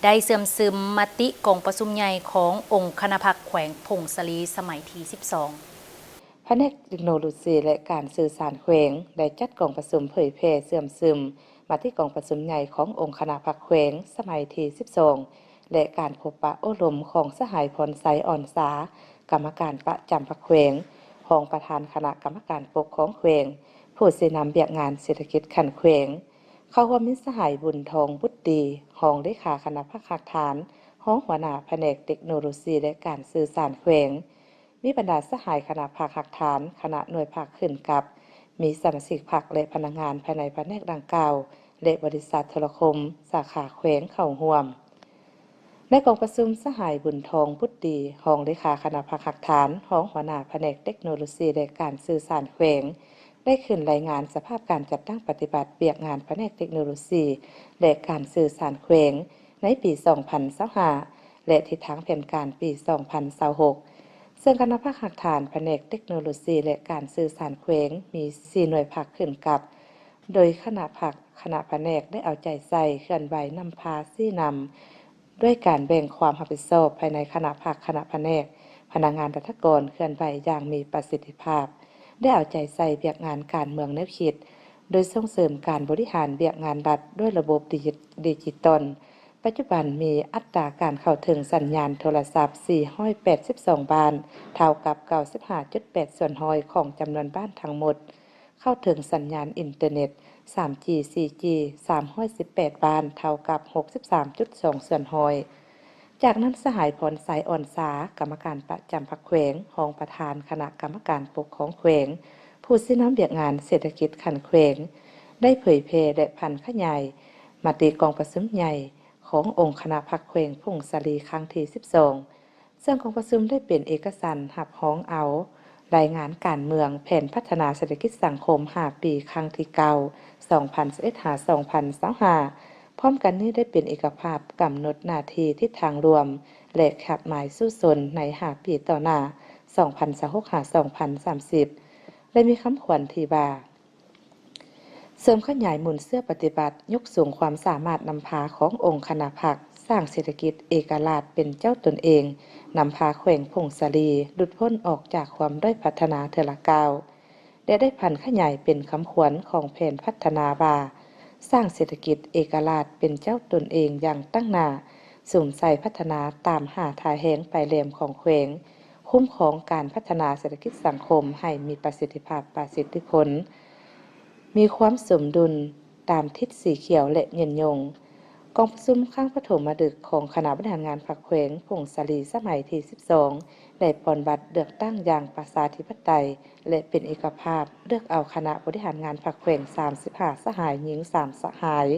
B: ได้เสื่อมซึมมติกองประชุมใหญ่ขององค์คณะพรรคแขวงพงศาลีสมัยที่12
K: แผนกเทคโนโลยีและการสื่อสารแขวงได้จัดกองประชุมเผยแพร่เสื่อมซึมมาที่กองประชุมใหญ่ขององค์คณะพรรคแขวงสมัยที่12และการพบปะอบรมของสหายพรไซอ่อนสากรรมการประจำพรรคแขวงรองประธานคณะกรรมการปกครองแขวงผู้สินำเบียกงานเศรษฐกิจขันแขวงเข้าร่วมมิตรสหายบุญทองบุตรดีรองเลขาคณะพรรคฐานรองหัวหน้าแผนกเทคโนโลยีและการสื่อสารแขวงมีบรรดาสหายคณะพรรคฐานคณะหน่วยภาคขึ้นกับมีสมาชิกพรรคและพนักงานภายในแผนกดังกล่าวและบริษัทโทรคมสาขาแขวงเข้าร่วมในกองประชุมสหายบุญทองบุตรดีรองเลขาคณะพรรคฐานรองหัวหน้าแผนกเทคโนโลยีและการสื่อสารแขวงได้ขึ้นรายงานสภาพการจัดตั้งปฏิบัติเบียกงานแผนกเทคโนโลยีและการสื่อสารแขวงในปี 2025 และทิศทางแผนการปี 2026 ซึ่งคณะภาคฐานแผนกเทคโนโลยีและการสื่อสารแขวงมี4หน่วยภาคขึ้นกับ โดยคณะแผนกได้เอาใจใส่เคลื่อนไหวนำพาซี่นำด้วยการแบ่งความรับผิดชอบภายในคณะแผนกพนักงานรัฐกรเคลื่อนไหวอย่างมีประสิทธิภาพได้เอาใจใส่เวียกงานการเมืองแนวคิดโดยส่งเสริมการบริหารเวียกงานรัฐด้วยระบบดิจิตอลปัจจุบันมีอัตราการเข้าถึงสัญญาณโทรศัพท์482บ้านเท่ากับ 95.8 ส่วนร้อยของจำนวนบ้านทั้งหมดเข้าถึงสัญญาณอินเทอร์เน็ต 3G 4G 318บ้านเท่ากับ 63.2 ส่วนร้อยจากนั้นสหายพรสายอ่อนสากรรมการประจำพรรคแขวงรองประธานคณะกรรมการปกครองแขวงผู้สินำเวียกงานเศรษฐกิจขันแขวงได้เผยแพร่และพันขยายมติกองประชุมใหญ่ขององค์คณะพรรคแขวงพงศาลีครั้งที่12ซึ่งกองประชุมได้เป็นเอกสารหับฮ้องเอารายงานการเมืองแผนพัฒนาเศรษฐกิจสังคม5ปีครั้งที่2011-2025พร้อมกันนี้ได้เป็นเอกภาพกำหนดหน้าที่ทิศทางรวมและขับหมายสู้สนใน5ปีต่อหน้า2026-2030และมีคำขวัญที่ว่าเสริมขยายหมุนเสื้อปฏิบัติยกสูงความสามารถนำพาขององค์คณะพรรคสร้างเศรษฐกิจเอกราชเป็นเจ้าตนเองนำพาแขวงพงศาลีหลุดพ้นออกจากความด้อยพัฒนาเทอละกาวและได้พันขยายเป็นคำขวัญของแผนพัฒนาว่าสร้างเศรษฐกิจเอกราชเป็นเจ้าตนเองอย่างตั้งหน้าสุ่มใส่พัฒนาตามหาทายแหงไปแหลมของแขวงคุ้มของการพัฒนาเศรษฐกิจสังคมให้มีประสิทธิภาพประสิทธิผลมีความสมดุลตามทิศสีเขียวและเย็นยงกองประชุมครั้งปฐมฤกษ์ของคณะบริหารงานพรรคแขวงพงศาลีสมัยที่12ได้ปอนบัตรเลือกตั้งอย่างประชาธิปไตยและเป็นเอกภาพเลือกเอาคณะบริหารงานพรรคแขวง35สหายหญิง3สหาย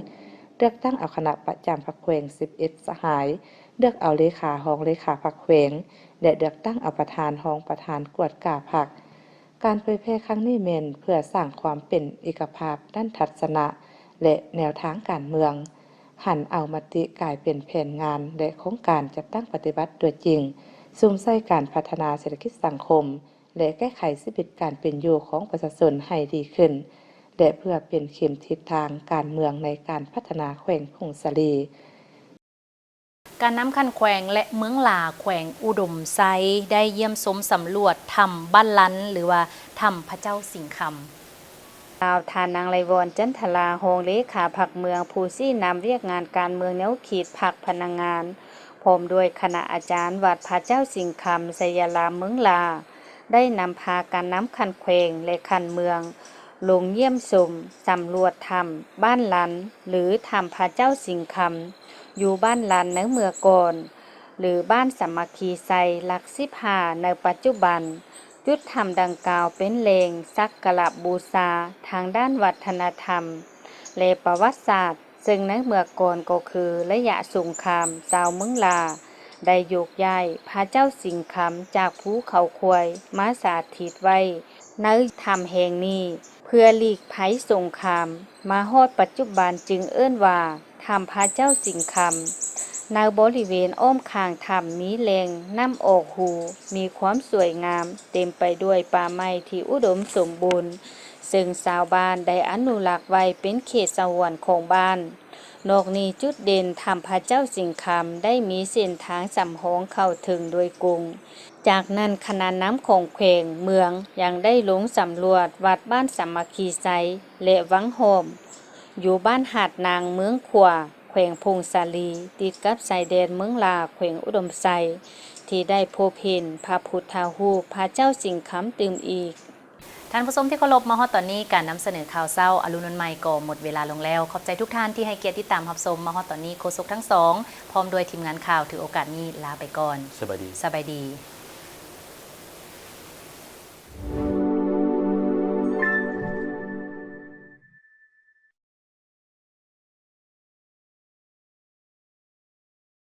K: เลือกตั้งเอาคณะประจำพรรคแขวง11สหายเลือกเอาเลขาหองเลขาพรรคแขวงและเลือกตั้งเอาประธานหองประธานกวดกาพรรคการเผยแพร่ครั้งนี้เมนเพื่อสร้างความเป็นเอกภาพด้านทัศนะและแนวทางการเมืองหันเอามติกลายเป็นแผนงานและโครงการจัดตั้งปฏิบัติตัวจริงซุ่มใส่การพัฒนาเศรษฐกิจสังคมและแก้ไขชีวิตการเป็นอยู่ของประชาชนให้ดีขึ้นและเพื่อเป็นเข็มทิศทางการเมืองในการพัฒนาแขวงพงศาลี
B: การน้ำคันแขวงและเมืองหลาแขวงอุดมไซได้เยี่ยมชมสำรวจถ้ำบ้านลันหรือว่าถ้ำพระเจ้าสิงห์คำ
W: ทานนางไลวอนจันทลาโฮงเลขาพรรคเมืองผู้ซี่นำเรียกงานการเมืองแนวขีดพรรคพนักงานพร้อมด้วยคณะอาจารย์วัดพระเจ้าสิงห์คำไสยลามเมืองลาได้นำพาการน้ำคันแขวงและคันเมืองลงเยี่ยมชมสำรวจถ้ำบ้านลันหรือถ้ำพระเจ้าสิงห์คำอยู่บ้านลันในเมื่อก่อนหรือบ้านสามัคคีไซหลัก15ในปัจจุบันจุดธรรมดังกล่าวเป็นแหล่งสักการะบูชาทางด้านวัฒนธรรมและประวัติศาสตร์ซึ่งในเมื่อก่อนก็คือระยะสงครามชาวเมืองลาได้โยกย้ายพระเจ้าสิงห์คำจากภูเขาควยมาสาธิตไว้ในถ้ำแห่งนี้เพื่อหลีกภัยสงครามมาฮอดปัจจุบันจึงเอิ้นว่าถ้ำพระเจ้าสิงห์คำในบริเวณอ้อมข้างถ้ำมีแหล่งน้ำออกหูมีความสวยงามเต็มไปด้วยป่าไม้ที่อุดมสมบูรณ์ซึ่งชาวบ้านได้อนุรักษ์ไว้เป็นเขตสงวนของบ้านนอกนี้จุดเด่นถ้ำพระเจ้าสิงห์คำได้มีเส้นทางสำห้องเข้าถึงโดยกรุงจากนั้นคณะน้ำของแขวงเมืองยังได้ลงสำรวจวัดบ้านสามัคคีไซและวังโฮมอยู่บ้านหาดนางเมืองขวาแขวงพงศาลีติดกับชายแดนเมืองลาแขวงอุดมไซที่ได้พบเห็นพระพุทธรูปพระเจ้าสิงห์คำตื่มอีก
B: ท่านผู้ชมที่เคารพมาฮอดตอนนี้การนำเสนอข่าวเศร้าอรุณวันใหม่ก็หมดเวลาลงแล้วขอบใจทุกท่านที่ให้เกียรติติดตามรับชมมาฮอดตอนนี้โฆษกทั้งสองพร้อมด้วยทีมงานข่าวถือโอกาสนี้ลาไปก่อน
A: สบายดี